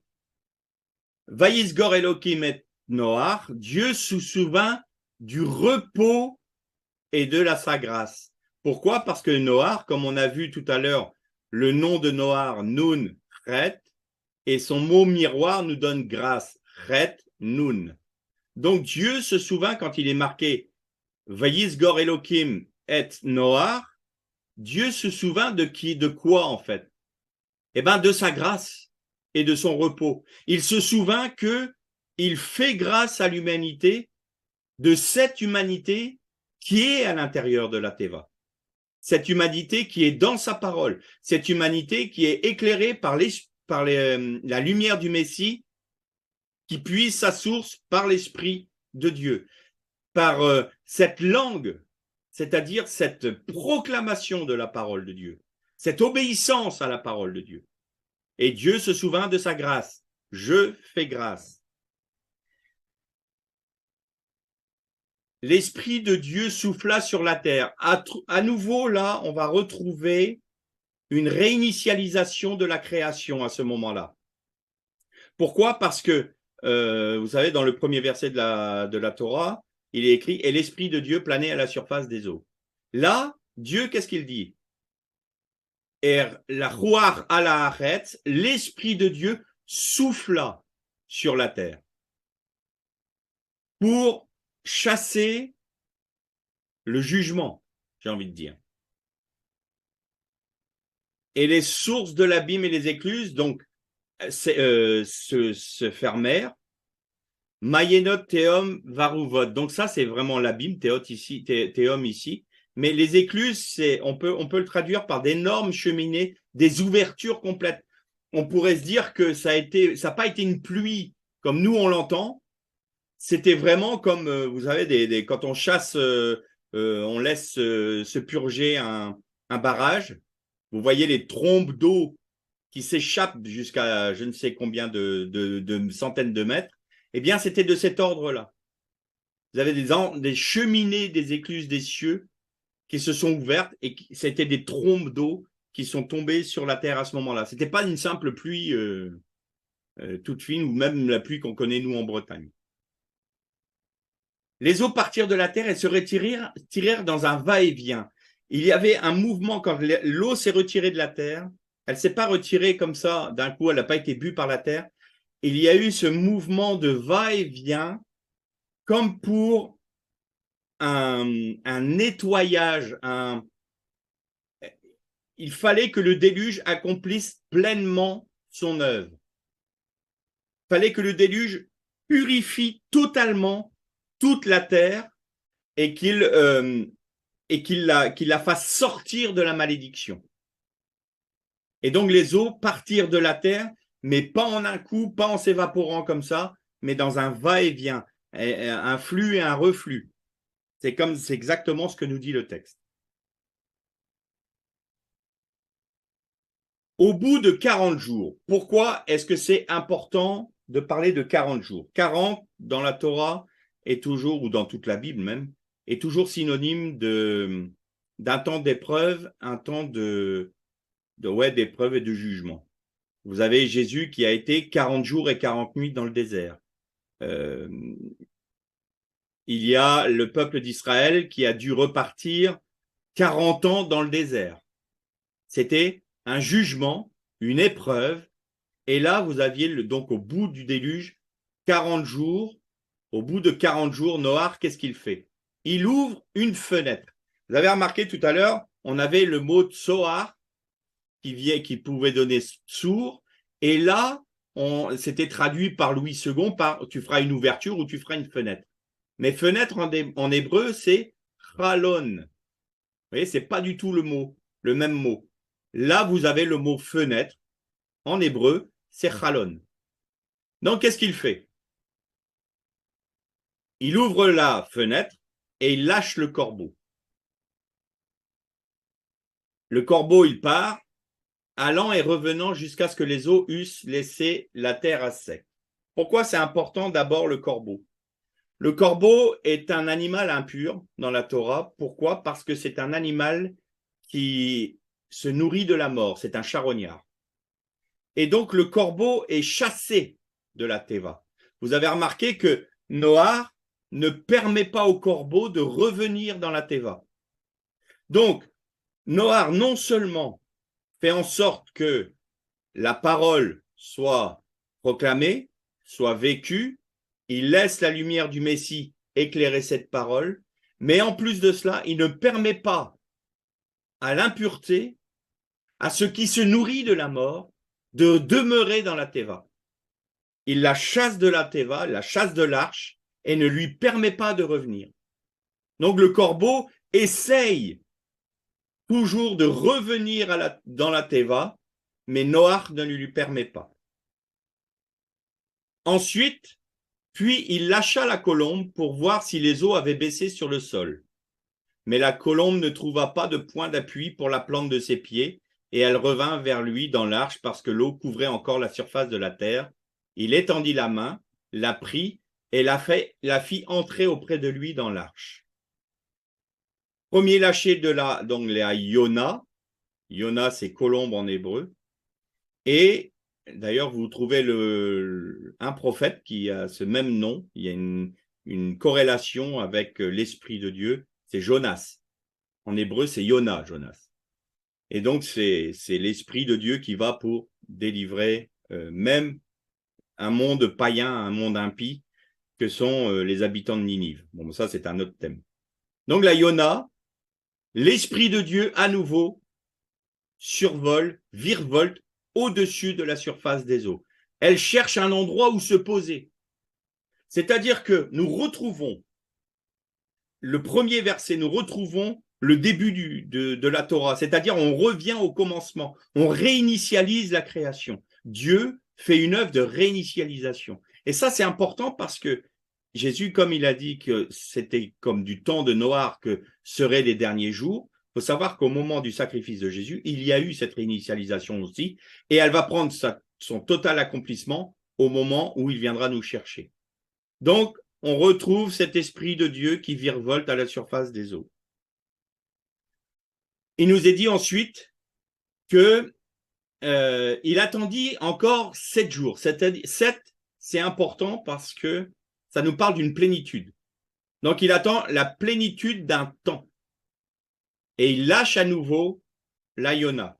Vayisgor Elohim et Noach, Dieu se souvint du repos et de sa grâce. Pourquoi? Parce que Noach, comme on a vu tout à l'heure, le nom de Noach, Nun, Chet, et son mot miroir nous donne grâce, Chet, Nun. Donc Dieu se souvint quand il est marqué Vayisgor Elohim et Noach, Dieu se souvint de qui, de quoi en fait? Eh bien de sa grâce et de son repos. Il se souvint que il fait grâce à l'humanité, de cette humanité qui est à l'intérieur de la Teva. Cette humanité qui est dans sa parole, cette humanité qui est éclairée par la lumière du Messie, qui puise sa source par l'Esprit de Dieu, par cette langue, c'est-à-dire cette proclamation de la parole de Dieu, cette obéissance à la parole de Dieu. Et Dieu se souvint de sa grâce. Je fais grâce. L'Esprit de Dieu souffla sur la terre. À nouveau, là, on va retrouver une réinitialisation de la création à ce moment-là. Pourquoi? Parce que, vous savez, dans le premier verset de la Torah, il est écrit « Et l'Esprit de Dieu planait à la surface des eaux ». Là, Dieu, qu'est-ce qu'il dit? La Ruach ala haaretz, l'Esprit de Dieu souffla sur la terre pour chasser le jugement, j'ai envie de dire. Et les sources de l'abîme et les écluses, donc, se fermèrent. Mayenot, Théom, Varuvot. Donc ça, c'est vraiment l'abîme, Théom ici. Mais les écluses, on peut le traduire par d'énormes cheminées, des ouvertures complètes. On pourrait se dire que ça n'a pas été une pluie comme nous on l'entend. C'était vraiment comme, vous savez, quand on chasse, on laisse se purger un barrage. Vous voyez les trombes d'eau qui s'échappent jusqu'à je ne sais combien de centaines de mètres. Eh bien, c'était de cet ordre-là. Vous avez des cheminées des écluses des cieux qui se sont ouvertes et c'était des trombes d'eau qui sont tombées sur la terre à ce moment-là. Ce n'était pas une simple pluie toute fine ou même la pluie qu'on connaît nous en Bretagne. Les eaux partirent de la terre et se retirèrent dans un va-et-vient. Il y avait un mouvement quand l'eau s'est retirée de la terre. Elle ne s'est pas retirée comme ça d'un coup, elle n'a pas été bue par la terre. Il y a eu ce mouvement de va-et-vient comme pour un nettoyage. Il fallait que le déluge accomplisse pleinement son œuvre. Il fallait que le déluge purifie totalement toute la terre et qu'il la fasse sortir de la malédiction. Et donc les eaux partirent de la terre, mais pas en un coup, pas en s'évaporant comme ça, mais dans un va-et-vient, un flux et un reflux. C'est exactement ce que nous dit le texte. Au bout de 40 jours, pourquoi est-ce que c'est important de parler de 40 jours? 40 dans la Torah est toujours, ou dans toute la Bible même, est toujours synonyme d'un temps d'épreuve, un temps d'épreuve et de jugement. Vous avez Jésus qui a été 40 jours et 40 nuits dans le désert. Il y a le peuple d'Israël qui a dû repartir 40 ans dans le désert. C'était un jugement, une épreuve Et là, vous aviez donc au bout du déluge, 40 jours. Au bout de 40 jours, Noach, qu'est-ce qu'il fait? Il ouvre une fenêtre. Vous avez remarqué tout à l'heure, on avait le mot tsoar qui pouvait donner sourd. Et là, c'était traduit par Louis II par tu feras une ouverture ou tu feras une fenêtre. Mais fenêtre en hébreu, c'est chalon. Vous voyez, c'est pas du tout le même mot. Là, vous avez le mot fenêtre. En hébreu, c'est chalon. Donc, qu'est-ce qu'il fait? Il ouvre la fenêtre et il lâche le corbeau. Le corbeau, il part, allant et revenant jusqu'à ce que les eaux eussent laissé la terre à sec. Pourquoi c'est important d'abord le corbeau? Le corbeau est un animal impur dans la Torah. Pourquoi? Parce que c'est un animal qui se nourrit de la mort. C'est un charognard. Et donc le corbeau est chassé de la Teva. Vous avez remarqué que Noach ne permet pas au corbeau de revenir dans la Teva. Donc, Noach non seulement fait en sorte que la parole soit proclamée, soit vécue, il laisse la lumière du Messie éclairer cette parole, mais en plus de cela, il ne permet pas à l'impureté, à ce qui se nourrit de la mort, de demeurer dans la Teva. Il la chasse de la Teva, la chasse de l'arche, et ne lui permet pas de revenir. Donc le corbeau essaye toujours de revenir dans la Teva, mais Noach ne lui permet pas. Ensuite, puis il lâcha la colombe pour voir si les eaux avaient baissé sur le sol. Mais la colombe ne trouva pas de point d'appui pour la plante de ses pieds, et elle revint vers lui dans l'arche parce que l'eau couvrait encore la surface de la terre. Il étendit la main, la prit et la fit entrer auprès de lui dans l'arche. Premier lâcher donc la Yona. Yona, c'est colombe en hébreu. Et d'ailleurs, vous trouvez un prophète qui a ce même nom. Il y a une corrélation avec l'Esprit de Dieu. C'est Jonas. En hébreu, c'est Yona, Jonas. Et donc, c'est l'Esprit de Dieu qui va pour délivrer même un monde païen, un monde impie, que sont les habitants de Ninive. Bon, ça, c'est un autre thème. Donc, la Yona, l'Esprit de Dieu, à nouveau, survole, virevolte au-dessus de la surface des eaux. Elle cherche un endroit où se poser. C'est-à-dire que nous retrouvons, le premier verset, nous retrouvons le début de la Torah, c'est-à-dire on revient au commencement, on réinitialise la création. Dieu fait une œuvre de réinitialisation. Et ça, c'est important parce que Jésus, comme il a dit que c'était comme du temps de Noach que seraient les derniers jours, il faut savoir qu'au moment du sacrifice de Jésus, il y a eu cette réinitialisation aussi, et elle va prendre son total accomplissement au moment où il viendra nous chercher. Donc, on retrouve cet esprit de Dieu qui virevolte à la surface des eaux. Il nous est dit ensuite que il attendit encore 7 jours. 7, c'est important parce que ça nous parle d'une plénitude. Donc, il attend la plénitude d'un temps. Et il lâche à nouveau la Yona.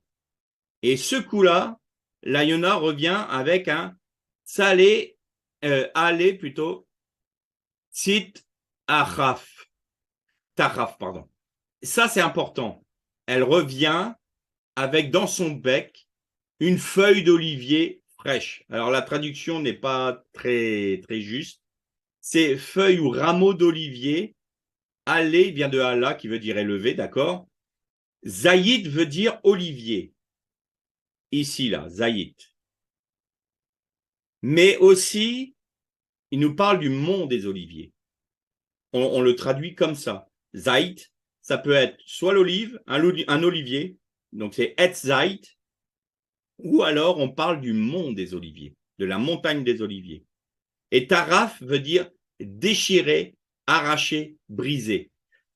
Et ce coup-là, la Yona revient avec un salé, allé plutôt, tzit achaf. Tachaf, pardon. Ça, c'est important. Elle revient avec dans son bec une feuille d'olivier fraîche. Alors, la traduction n'est pas très, très juste. C'est feuille ou rameau d'olivier. Allé vient de Allah, qui veut dire élevé, d'accord? Zaïd veut dire olivier. Ici, là, Zaïd. Mais aussi, il nous parle du mont des oliviers. On le traduit comme ça. Zaïd, ça peut être soit l'olive, un olivier, donc c'est Etz Zaïd, ou alors on parle du mont des oliviers, de la montagne des oliviers. Et Taraf veut dire déchirer, arracher, briser.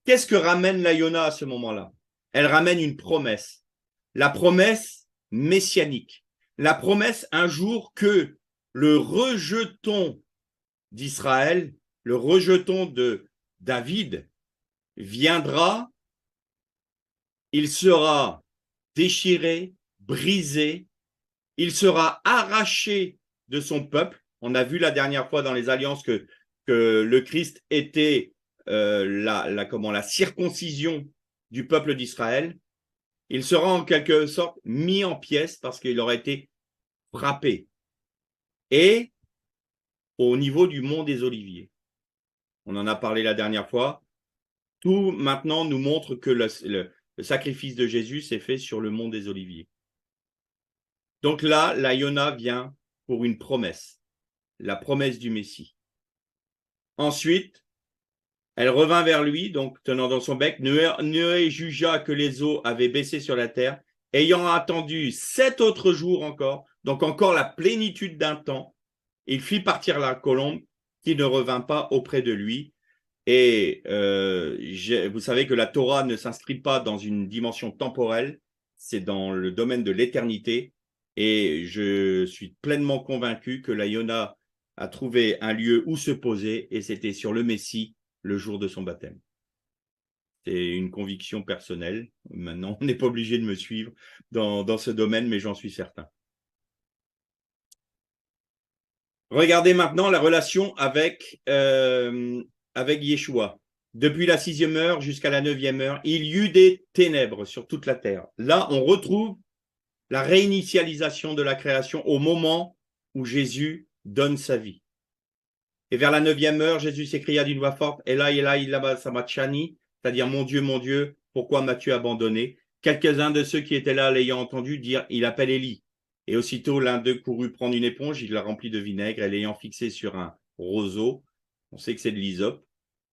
Qu'est-ce que ramène la Yona à ce moment-là? Elle ramène une promesse. La promesse messianique. La promesse un jour que le rejeton d'Israël, le rejeton de David, viendra, il sera déchiré, brisé, il sera arraché de son peuple. On a vu la dernière fois dans les alliances que le Christ était la circoncision du peuple d'Israël. Il sera en quelque sorte mis en pièces parce qu'il aura été frappé. Et au niveau du mont des Oliviers, on en a parlé la dernière fois, tout maintenant nous montre que le sacrifice de Jésus s'est fait sur le mont des Oliviers. Donc là, la Yona vient pour une promesse, la promesse du Messie. Ensuite, elle revint vers lui, donc tenant dans son bec. Noé jugea que les eaux avaient baissé sur la terre, ayant attendu 7 autres jours encore, donc encore la plénitude d'un temps. Il fit partir la colombe qui ne revint pas auprès de lui. Et vous savez que la Torah ne s'inscrit pas dans une dimension temporelle, c'est dans le domaine de l'éternité. Et je suis pleinement convaincu que la Yona a trouvé un lieu où se poser, et c'était sur le Messie le jour de son baptême. C'est une conviction personnelle. Maintenant, on n'est pas obligé de me suivre dans ce domaine, mais j'en suis certain. Regardez maintenant la relation avec Yeshua. Depuis la 6e heure jusqu'à la 9e heure, il y eut des ténèbres sur toute la terre. Là, on retrouve la réinitialisation de la création au moment où Jésus donne sa vie. Et vers la 9e heure, Jésus s'écria d'une voix forte, Elai, Elai, lama sabachthani, c'est-à-dire mon Dieu, pourquoi m'as-tu abandonné? Quelques-uns de ceux qui étaient là, l'ayant entendu dire, il appelle Élie. Et aussitôt, l'un d'eux courut prendre une éponge, il la remplit de vinaigre, et l'ayant fixée sur un roseau, on sait que c'est de l'hysope,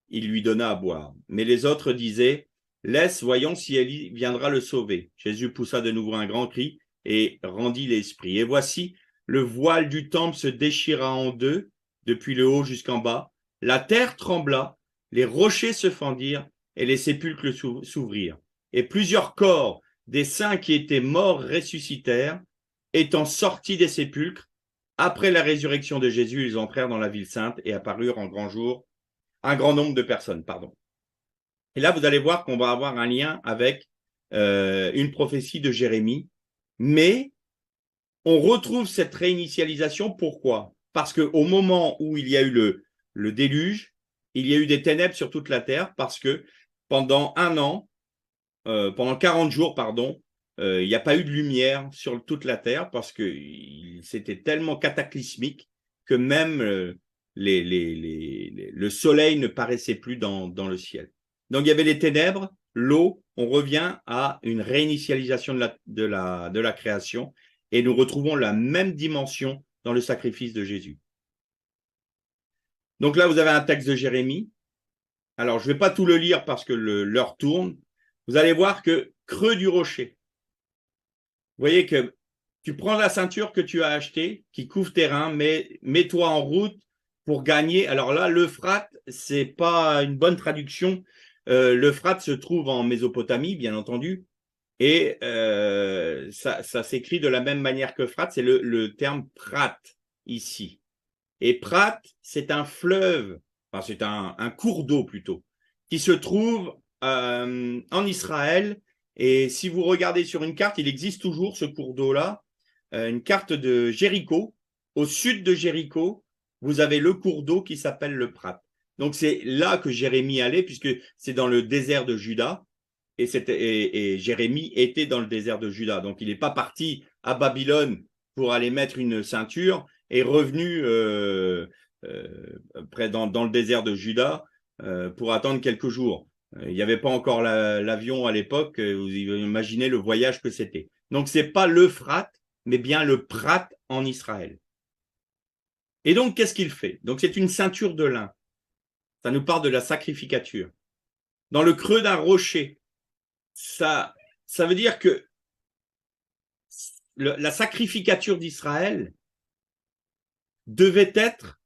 il lui donna à boire. Mais les autres disaient, laisse, voyons si Élie viendra le sauver. Jésus poussa de nouveau un grand cri et rendit l'esprit. Et voici, le voile du temple se déchira en deux, depuis le haut jusqu'en bas. La terre trembla, les rochers se fendirent et les sépulcres s'ouvrirent. Et plusieurs corps des saints qui étaient morts ressuscitèrent, étant sortis des sépulcres. Après la résurrection de Jésus, ils entrèrent dans la ville sainte et apparurent en grand jour un grand nombre de personnes. Et là, vous allez voir qu'on va avoir un lien avec une prophétie de Jérémie, mais on retrouve cette réinitialisation. Pourquoi? Parce qu'au moment où il y a eu le déluge, il y a eu des ténèbres sur toute la terre, parce que pendant 40 jours, il n'y a pas eu de lumière sur toute la terre, parce que c'était tellement cataclysmique que même le soleil ne paraissait plus dans le ciel. Donc il y avait les ténèbres, l'eau, on revient à une réinitialisation de la création, et nous retrouvons la même dimension dans le sacrifice de Jésus. Donc là, vous avez un texte de Jérémie. Alors, je ne vais pas tout le lire parce que l'heure tourne. Vous allez voir que creux du rocher. Vous voyez que tu prends la ceinture que tu as achetée, qui couvre tes reins, mais mets-toi en route pour gagner. Alors là, l'Euphrate, ce n'est pas une bonne traduction. L'Euphrate se trouve en Mésopotamie, bien entendu, et ça s'écrit de la même manière que Phrate, c'est le terme Prat ici. Et Prat, c'est un fleuve, enfin c'est un cours d'eau plutôt, qui se trouve en Israël. Et si vous regardez sur une carte, il existe toujours ce cours d'eau-là, une carte de Jéricho. Au sud de Jéricho, vous avez le cours d'eau qui s'appelle le Prat. Donc c'est là que Jérémie allait, puisque c'est dans le désert de Juda. Et Jérémie était dans le désert de Juda. Donc, il n'est pas parti à Babylone pour aller mettre une ceinture et revenu dans le désert de Juda pour attendre quelques jours. Il n'y avait pas encore l'avion à l'époque. Vous imaginez le voyage que c'était. Donc, ce n'est pas l'Euphrate, mais bien le Prat en Israël. Et donc, qu'est-ce qu'il fait? Donc, c'est une ceinture de lin. Ça nous parle de la sacrificature. Dans le creux d'un rocher, ça veut dire que la sacrificature d'Israël devait être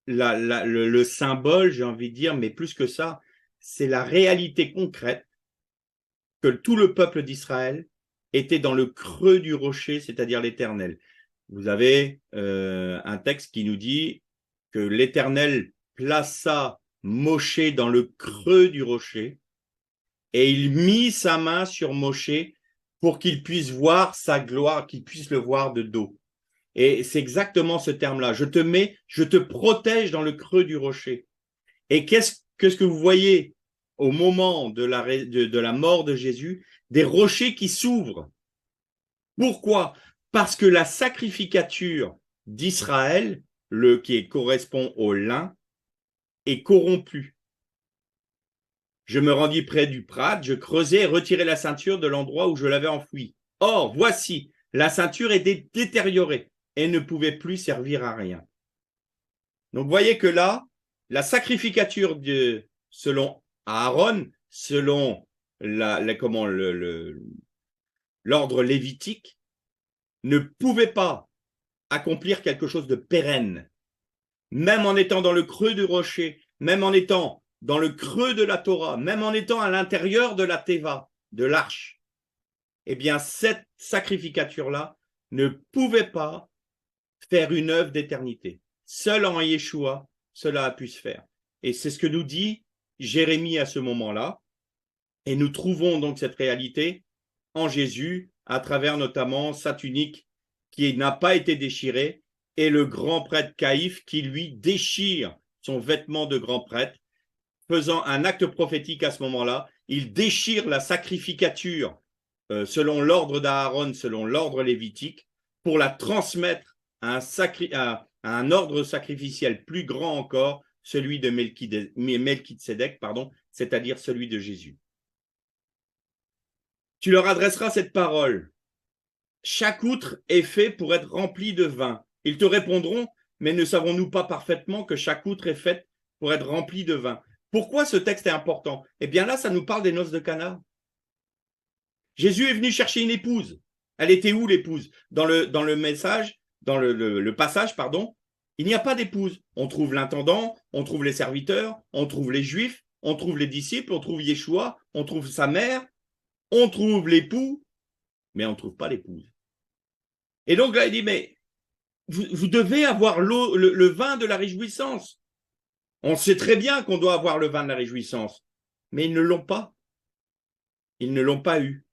le symbole, j'ai envie de dire, mais plus que ça, c'est la réalité concrète que tout le peuple d'Israël était dans le creux du rocher, c'est-à-dire l'Éternel. Vous avez un texte qui nous dit que l'Éternel plaça Moshe dans le creux du rocher, et il mit sa main sur Moshe pour qu'ils puissent voir sa gloire, qu'ils puissent le voir de dos. Et c'est exactement ce terme-là. Je te protège dans le creux du rocher. Et qu'est-ce que vous voyez au moment de la mort de Jésus? Des rochers qui s'ouvrent. Pourquoi? Parce que la sacrificature d'Israël, qui correspond au lin, est corrompue. Je me rendis près du prat, je creusai et retirai la ceinture de l'endroit où je l'avais enfouie. Or, voici, la ceinture était détériorée et ne pouvait plus servir à rien. Donc, vous voyez que là, la sacrificature selon Aaron, selon l'ordre lévitique, ne pouvait pas accomplir quelque chose de pérenne. Même en étant dans le creux du rocher, même en étant dans le creux de la Torah, même en étant à l'intérieur de la Teva, de l'arche, eh bien, cette sacrificature-là ne pouvait pas faire une œuvre d'éternité. Seul en Yeshua, cela a pu se faire. Et c'est ce que nous dit Jérémie à ce moment-là. Et nous trouvons donc cette réalité en Jésus, à travers notamment sa tunique qui n'a pas été déchirée, et le grand prêtre Caïphe qui lui déchire son vêtement de grand prêtre, faisant un acte prophétique à ce moment-là. Il déchire la sacrificature selon l'ordre d'Aaron, selon l'ordre lévitique, pour la transmettre à un ordre sacrificiel plus grand encore, celui de Melchisédek, c'est-à-dire celui de Jésus. Tu leur adresseras cette parole. Chaque outre est fait pour être rempli de vin. Ils te répondront, mais ne savons-nous pas parfaitement que chaque outre est faite pour être remplie de vin? Pourquoi ce texte est important? Eh bien là, ça nous parle des noces de Cana. Jésus est venu chercher une épouse. Elle était où l'épouse? Dans le message, dans le passage, pardon, il n'y a pas d'épouse. On trouve l'intendant, on trouve les serviteurs, on trouve les juifs, on trouve les disciples, on trouve Yeshua, on trouve sa mère, on trouve l'époux, mais on ne trouve pas l'épouse. Et donc là, il dit, mais vous devez avoir le vin de la réjouissance. On sait très bien qu'on doit avoir le vin de la réjouissance, mais ils ne l'ont pas. Ils ne l'ont pas eu.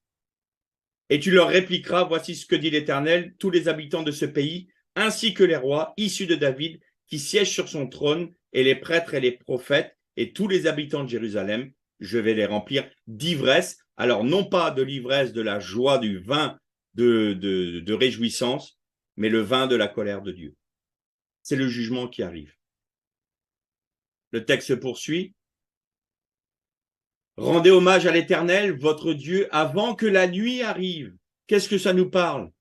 Et tu leur répliqueras, voici ce que dit l'Éternel, tous les habitants de ce pays, ainsi que les rois issus de David, qui siègent sur son trône, et les prêtres et les prophètes, et tous les habitants de Jérusalem, je vais les remplir d'ivresse. Alors non pas de l'ivresse de la joie du vin de réjouissance, mais le vin de la colère de Dieu. C'est le jugement qui arrive. Le texte se poursuit. Rendez hommage à l'Éternel, votre Dieu, avant que la nuit arrive. Qu'est-ce que ça nous parle?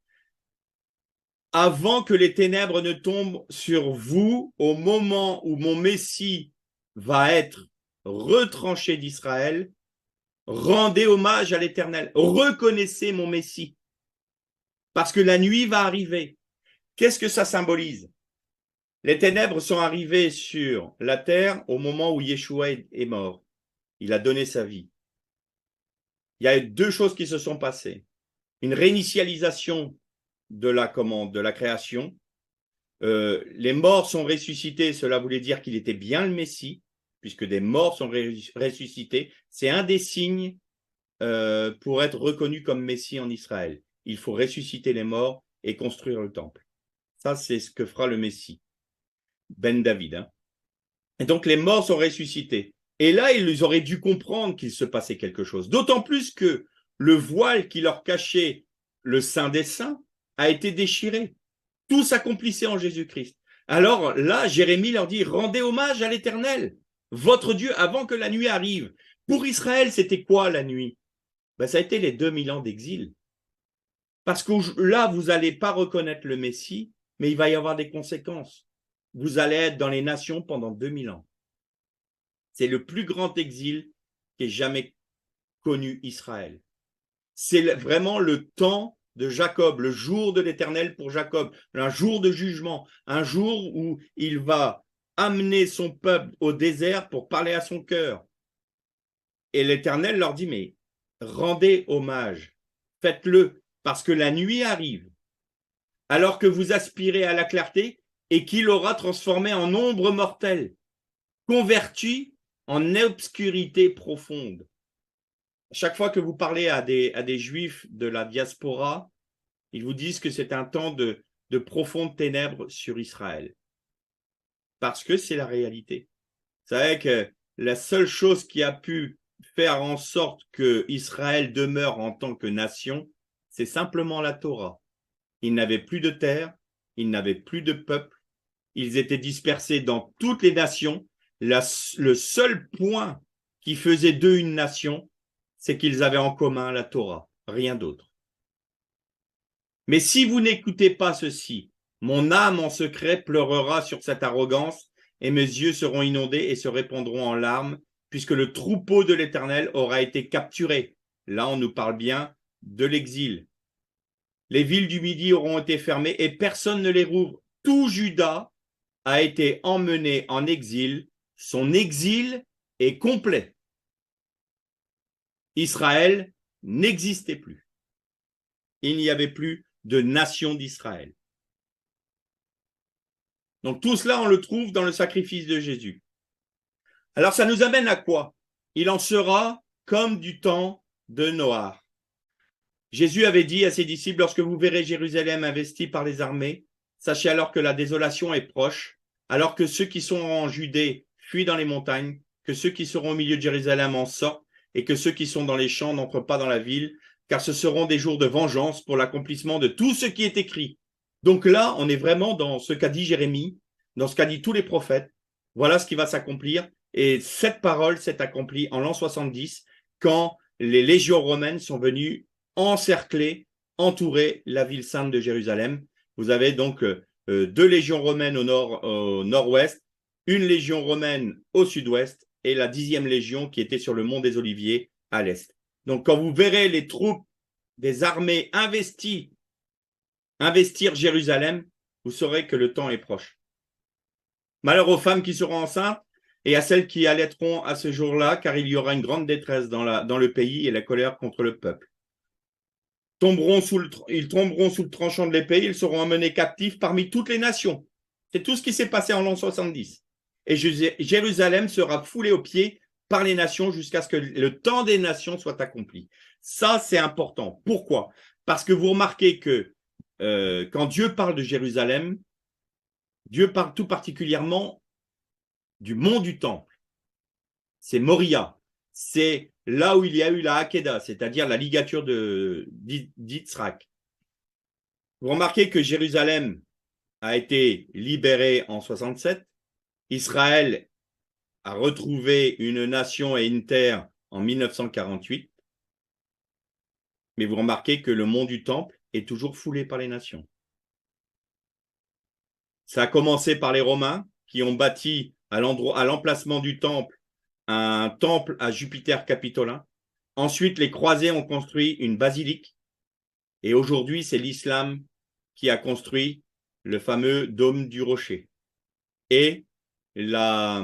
Avant que les ténèbres ne tombent sur vous, au moment où mon Messie va être retranché d'Israël, rendez hommage à l'Éternel. Reconnaissez mon Messie. Parce que la nuit va arriver. Qu'est-ce que ça symbolise? Les ténèbres sont arrivées sur la terre au moment où Yeshua est mort. Il a donné sa vie. Il y a deux choses qui se sont passées. Une réinitialisation de la création. Les morts sont ressuscités, cela voulait dire qu'il était bien le Messie, puisque des morts sont ressuscités. C'est un des signes pour être reconnu comme Messie en Israël. Il faut ressusciter les morts et construire le temple. Ça, c'est ce que fera le Messie. Ben David. Hein. Et donc, les morts sont ressuscités. Et là, ils auraient dû comprendre qu'il se passait quelque chose. D'autant plus que le voile qui leur cachait le Saint des Saints a été déchiré. Tout s'accomplissait en Jésus-Christ. Alors là, Jérémie leur dit, rendez hommage à l'Éternel, votre Dieu, avant que la nuit arrive. Pour Israël, c'était quoi la nuit? Ben, ça a été les 2000 ans d'exil. Parce que là, vous n'allez pas reconnaître le Messie, mais il va y avoir des conséquences. Vous allez être dans les nations pendant 2000 ans. C'est le plus grand exil qu'ait jamais connu Israël. C'est vraiment le temps de Jacob, le jour de l'Éternel pour Jacob, un jour de jugement, un jour où il va amener son peuple au désert pour parler à son cœur. Et l'Éternel leur dit, mais rendez hommage, faites-le, parce que la nuit arrive, alors que vous aspirez à la clarté et qu'il aura transformé en ombre mortelle, converti en obscurité profonde. Chaque fois que vous parlez à des Juifs de la diaspora, ils vous disent que c'est un temps de profondes ténèbres sur Israël. Parce que c'est la réalité. Vous savez que la seule chose qui a pu faire en sorte que Israël demeure en tant que nation, c'est simplement la Torah. Ils n'avaient plus de terre, ils n'avaient plus de peuple, ils étaient dispersés dans toutes les nations. Le seul point qui faisait d'eux une nation, c'est qu'ils avaient en commun la Torah, rien d'autre. Mais si vous n'écoutez pas ceci, mon âme en secret pleurera sur cette arrogance, et mes yeux seront inondés et se répandront en larmes, puisque le troupeau de l'Éternel aura été capturé. Là, on nous parle bien de l'exil. Les villes du Midi auront été fermées et personne ne les rouvre. Tout Juda a été emmené en exil. Son exil est complet. Israël n'existait plus. Il n'y avait plus de nation d'Israël. Donc tout cela, on le trouve dans le sacrifice de Jésus. Alors ça nous amène à quoi? Il en sera comme du temps de Noach. Jésus avait dit à ses disciples, lorsque vous verrez Jérusalem investie par les armées, sachez alors que la désolation est proche, alors que ceux qui sont en Judée fuient dans les montagnes, que ceux qui seront au milieu de Jérusalem en sortent, et que ceux qui sont dans les champs n'entrent pas dans la ville, car ce seront des jours de vengeance pour l'accomplissement de tout ce qui est écrit. Donc là, on est vraiment dans ce qu'a dit Jérémie, dans ce qu'a dit tous les prophètes. Voilà ce qui va s'accomplir. Et cette parole s'est accomplie en l'an 70, quand les légions romaines sont venues encercler, entourer la ville sainte de Jérusalem. Vous avez donc deux légions romaines au nord-ouest, une légion romaine au sud-ouest et la 10e légion qui était sur le mont des Oliviers à l'est. Donc quand vous verrez les troupes des armées investir Jérusalem, vous saurez que le temps est proche. Malheur aux femmes qui seront enceintes et à celles qui allaiteront à ce jour-là, car il y aura une grande détresse dans le pays et la colère contre le peuple. Ils tomberont sous le tranchant de l'épée, ils seront emmenés captifs parmi toutes les nations. C'est tout ce qui s'est passé en l'an 70. Et Jérusalem sera foulée aux pieds par les nations jusqu'à ce que le temps des nations soit accompli. Ça, c'est important. Pourquoi? Parce que vous remarquez que quand Dieu parle de Jérusalem, Dieu parle tout particulièrement du mont du Temple. C'est Moria. C'est là où il y a eu la Hakeda, c'est-à-dire la ligature d'Yitzhak. Vous remarquez que Jérusalem a été libérée en 67, Israël a retrouvé une nation et une terre en 1948, mais vous remarquez que le mont du Temple est toujours foulé par les nations. Ça a commencé par les Romains qui ont bâti à l'emplacement du temple un temple à Jupiter Capitolin. Ensuite, les croisés ont construit une basilique. Et aujourd'hui, c'est l'islam qui a construit le fameux dôme du rocher et la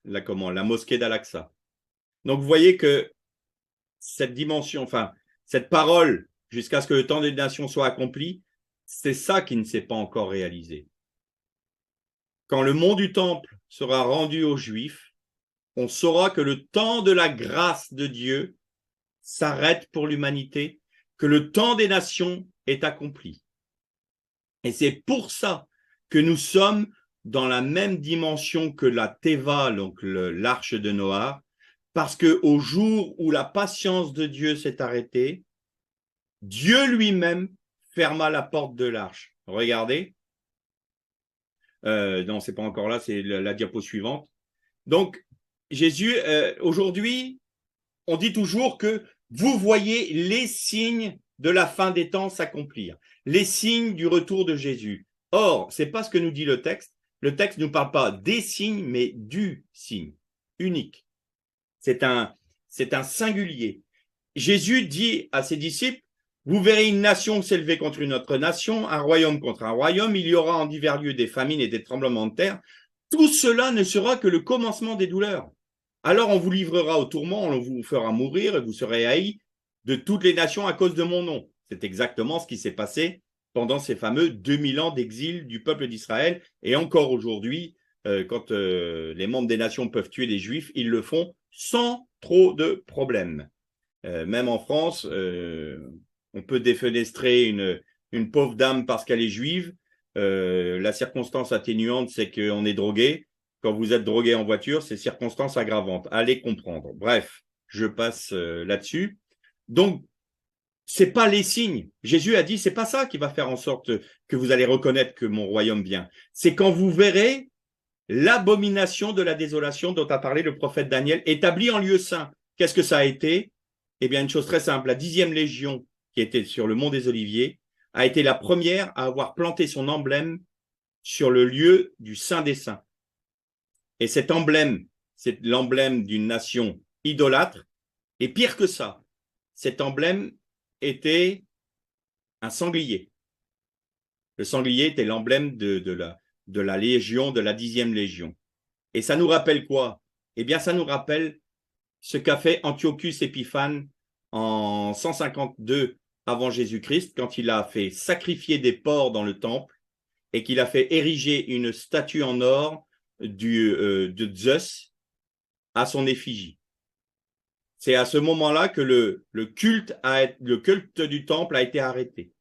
mosquée d'Al-Aqsa. Donc, vous voyez que cette dimension, enfin, cette parole, jusqu'à ce que le temps des nations soit accompli, c'est ça qui ne s'est pas encore réalisé. Quand le mont du temple sera rendu aux Juifs, on saura que le temps de la grâce de Dieu s'arrête pour l'humanité, que le temps des nations est accompli. Et c'est pour ça que nous sommes dans la même dimension que la Teva, donc l'arche de Noah, parce qu'au jour où la patience de Dieu s'est arrêtée, Dieu lui-même ferma la porte de l'arche. Regardez. Non, c'est pas encore là, c'est la diapo suivante. Donc, Jésus, aujourd'hui, on dit toujours que vous voyez les signes de la fin des temps s'accomplir, les signes du retour de Jésus. Or, c'est pas ce que nous dit le texte. Le texte ne nous parle pas des signes, mais du signe unique. C'est un singulier. Jésus dit à ses disciples, vous verrez une nation s'élever contre une autre nation, un royaume contre un royaume, il y aura en divers lieux des famines et des tremblements de terre. Tout cela ne sera que le commencement des douleurs. Alors on vous livrera au tourment, on vous fera mourir et vous serez haïs de toutes les nations à cause de mon nom. C'est exactement ce qui s'est passé pendant ces fameux 2000 ans d'exil du peuple d'Israël. Et encore aujourd'hui, quand les membres des nations peuvent tuer des juifs, ils le font sans trop de problèmes. Même en France, on peut défenestrer une pauvre dame parce qu'elle est juive. La circonstance atténuante, c'est qu'on est drogué. Quand vous êtes drogué en voiture, c'est circonstance aggravante. Allez comprendre. Bref, je passe là-dessus. Donc, c'est pas les signes. Jésus a dit, c'est pas ça qui va faire en sorte que vous allez reconnaître que mon royaume vient. C'est quand vous verrez l'abomination de la désolation dont a parlé le prophète Daniel, établie en lieu saint. Qu'est-ce que ça a été? Eh bien, une chose très simple. La 10e légion, qui était sur le mont des Oliviers, a été la première à avoir planté son emblème sur le lieu du Saint des Saints. Et cet emblème, c'est l'emblème d'une nation idolâtre. Et pire que ça, cet emblème était un sanglier. Le sanglier était l'emblème de la légion, de la 10e légion. Et ça nous rappelle quoi? Eh bien, ça nous rappelle ce qu'a fait Antiochus Épiphane en 152 avant Jésus-Christ, quand il a fait sacrifier des porcs dans le temple et qu'il a fait ériger une statue en or de Zeus à son effigie. C'est à ce moment-là que le culte du temple a été arrêté.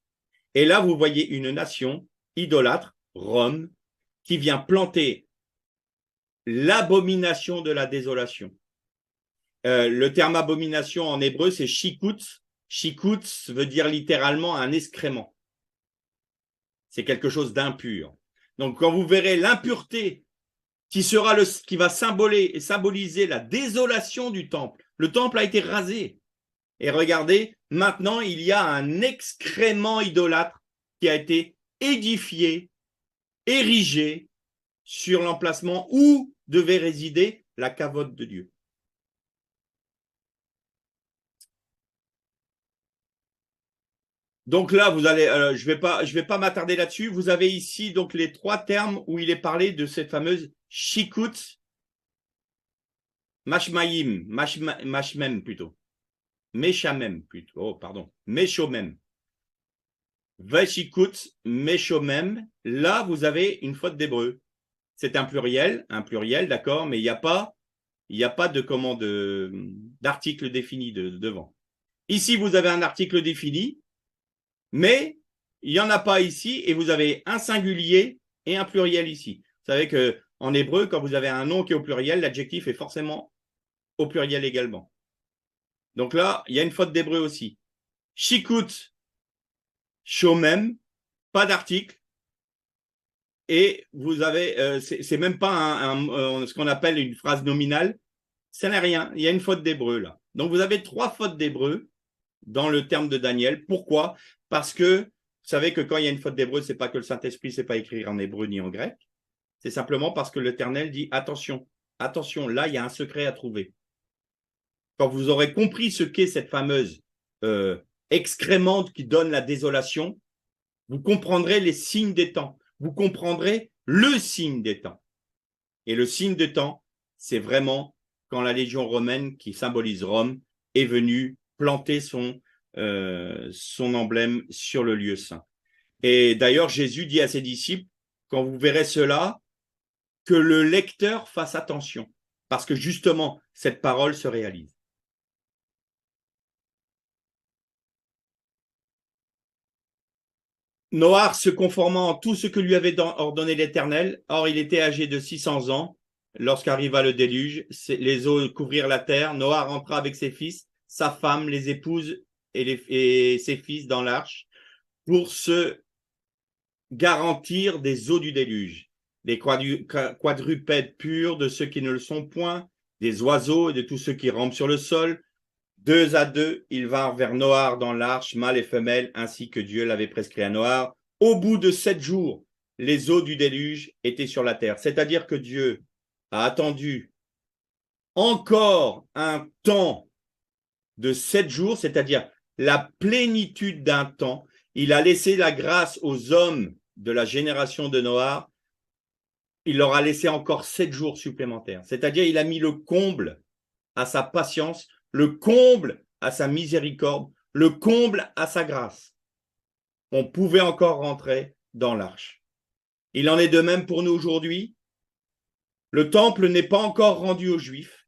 Et là, vous voyez une nation idolâtre, Rome, qui vient planter l'abomination de la désolation. Le terme abomination en hébreu, c'est shikutz. Shikutz veut dire littéralement un excrément. C'est quelque chose d'impur. Donc, quand vous verrez l'impureté qui va symboliser la désolation du temple, le temple a été rasé. Et regardez, maintenant, il y a un excrément idolâtre qui a été édifié, érigé sur l'emplacement où devait résider la cavote de Dieu. Donc là, vous allez, je vais pas m'attarder là-dessus. Vous avez ici donc les 3 termes où il est parlé de cette fameuse shikutz, mashmaïm, mashmem plutôt, meshamem plutôt, oh pardon, meshomem, veshikutz, meshomem. Là, vous avez une faute d'hébreu. C'est un pluriel, d'accord, mais il n'y a pas d'article défini devant. Ici, vous avez un article défini. Mais il n'y en a pas ici et vous avez un singulier et un pluriel ici. Vous savez qu'en hébreu, quand vous avez un nom qui est au pluriel, l'adjectif est forcément au pluriel également. Donc là, il y a une faute d'hébreu aussi. Shikut, shomem, pas d'article. Et vous avez, c'est même pas ce qu'on appelle une phrase nominale. Ça n'est rien. Il y a une faute d'hébreu là. Donc vous avez 3 fautes d'hébreu dans le terme de Daniel. Pourquoi? Parce que vous savez que quand il y a une faute d'hébreu, ce n'est pas que le Saint-Esprit ne sait pas écrire en hébreu ni en grec. C'est simplement parce que l'Éternel dit attention, attention, là, il y a un secret à trouver. Quand vous aurez compris ce qu'est cette fameuse excrémente qui donne la désolation, vous comprendrez les signes des temps. Vous comprendrez le signe des temps. Et le signe des temps, c'est vraiment quand la Légion romaine, qui symbolise Rome, est venue planter son emblème sur le lieu saint. Et d'ailleurs, Jésus dit à ses disciples, quand vous verrez cela, que le lecteur fasse attention, parce que justement, cette parole se réalise. Noach se conformant à tout ce que lui avait ordonné l'Éternel, or il était âgé de 600 ans lorsqu'arriva le déluge, les eaux couvrirent la terre, Noach rentra avec ses fils, sa femme, les épouses et ses fils dans l'arche pour se garantir des eaux du déluge, des quadrupèdes purs de ceux qui ne le sont point, des oiseaux et de tous ceux qui rampent sur le sol. 2 à 2, ils vinrent vers Noach dans l'arche, mâles et femelles, ainsi que Dieu l'avait prescrit à Noach. Au bout de 7 jours, les eaux du déluge étaient sur la terre. C'est-à-dire que Dieu a attendu encore un temps de 7 jours, c'est-à-dire la plénitude d'un temps. Il a laissé la grâce aux hommes de la génération de Noach. Il leur a laissé encore 7 jours supplémentaires. C'est-à-dire il a mis le comble à sa patience, le comble à sa miséricorde, le comble à sa grâce. On pouvait encore rentrer dans l'arche. Il en est de même pour nous aujourd'hui. Le temple n'est pas encore rendu aux Juifs.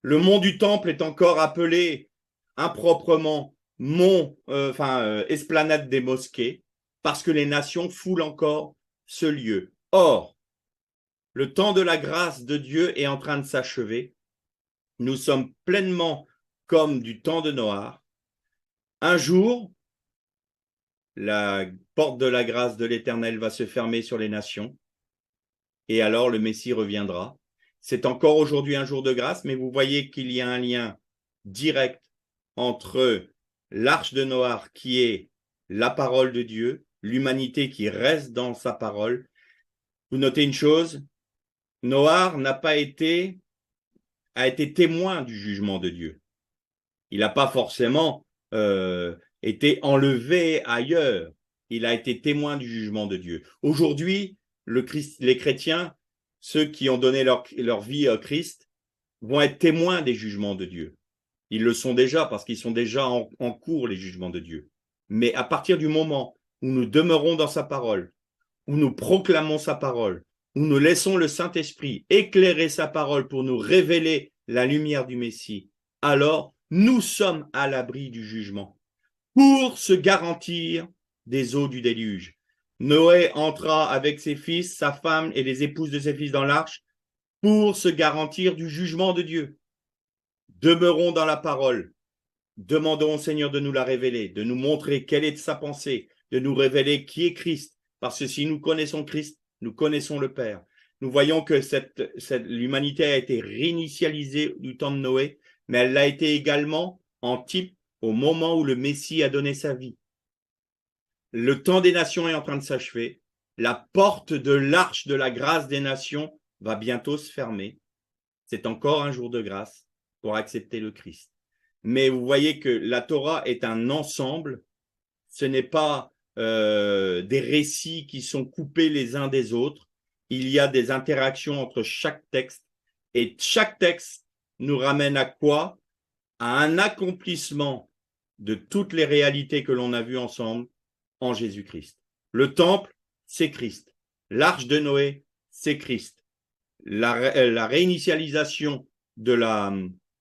Le mont du temple est encore appelé improprement esplanade des mosquées, parce que les nations foulent encore ce lieu. Or, le temps de la grâce de Dieu est en train de s'achever. Nous sommes pleinement comme du temps de Noé. Un jour, la porte de la grâce de l'Éternel va se fermer sur les nations, et alors le Messie reviendra. C'est encore aujourd'hui un jour de grâce, mais vous voyez qu'il y a un lien direct entre l'arche de Noé, qui est la parole de Dieu, l'humanité qui reste dans sa parole. Vous notez une chose, Noé a été témoin du jugement de Dieu. Il n'a pas forcément été enlevé ailleurs. Il a été témoin du jugement de Dieu. Aujourd'hui, les chrétiens, ceux qui ont donné leur vie à Christ, vont être témoins des jugements de Dieu. Ils le sont déjà parce qu'ils sont déjà en cours, les jugements de Dieu. Mais à partir du moment où nous demeurons dans sa parole, où nous proclamons sa parole, où nous laissons le Saint-Esprit éclairer sa parole pour nous révéler la lumière du Messie, alors nous sommes à l'abri du jugement pour se garantir des eaux du déluge. Noé entra avec ses fils, sa femme et les épouses de ses fils dans l'arche pour se garantir du jugement de Dieu. Demeurons dans la parole. Demandons au Seigneur de nous la révéler, de nous montrer quelle est sa pensée, de nous révéler qui est Christ. Parce que si nous connaissons Christ, nous connaissons le Père. Nous voyons que l'humanité a été réinitialisée du temps de Noé, mais elle l'a été également en type au moment où le Messie a donné sa vie. Le temps des nations est en train de s'achever. La porte de l'arche de la grâce des nations va bientôt se fermer. C'est encore un jour de grâce pour accepter le Christ. Mais vous voyez que la Torah est un ensemble. Ce n'est pas des récits qui sont coupés les uns des autres. Il y a des interactions entre chaque texte. Et chaque texte nous ramène à quoi? À un accomplissement de toutes les réalités que l'on a vues ensemble en Jésus-Christ. Le temple, c'est Christ. L'arche de Noé, c'est Christ. La réinitialisation de la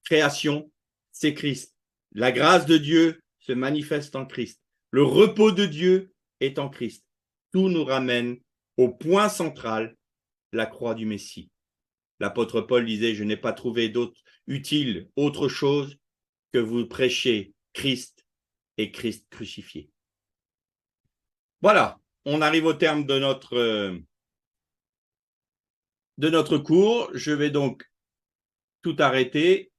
création, c'est Christ. La grâce de Dieu se manifeste en Christ. Le repos de Dieu est en Christ. Tout nous ramène au point central, la croix du Messie. L'apôtre Paul disait, je n'ai pas trouvé utile autre chose que vous prêchez Christ et Christ crucifié. Voilà, on arrive au terme de notre cours. Je vais donc tout arrêter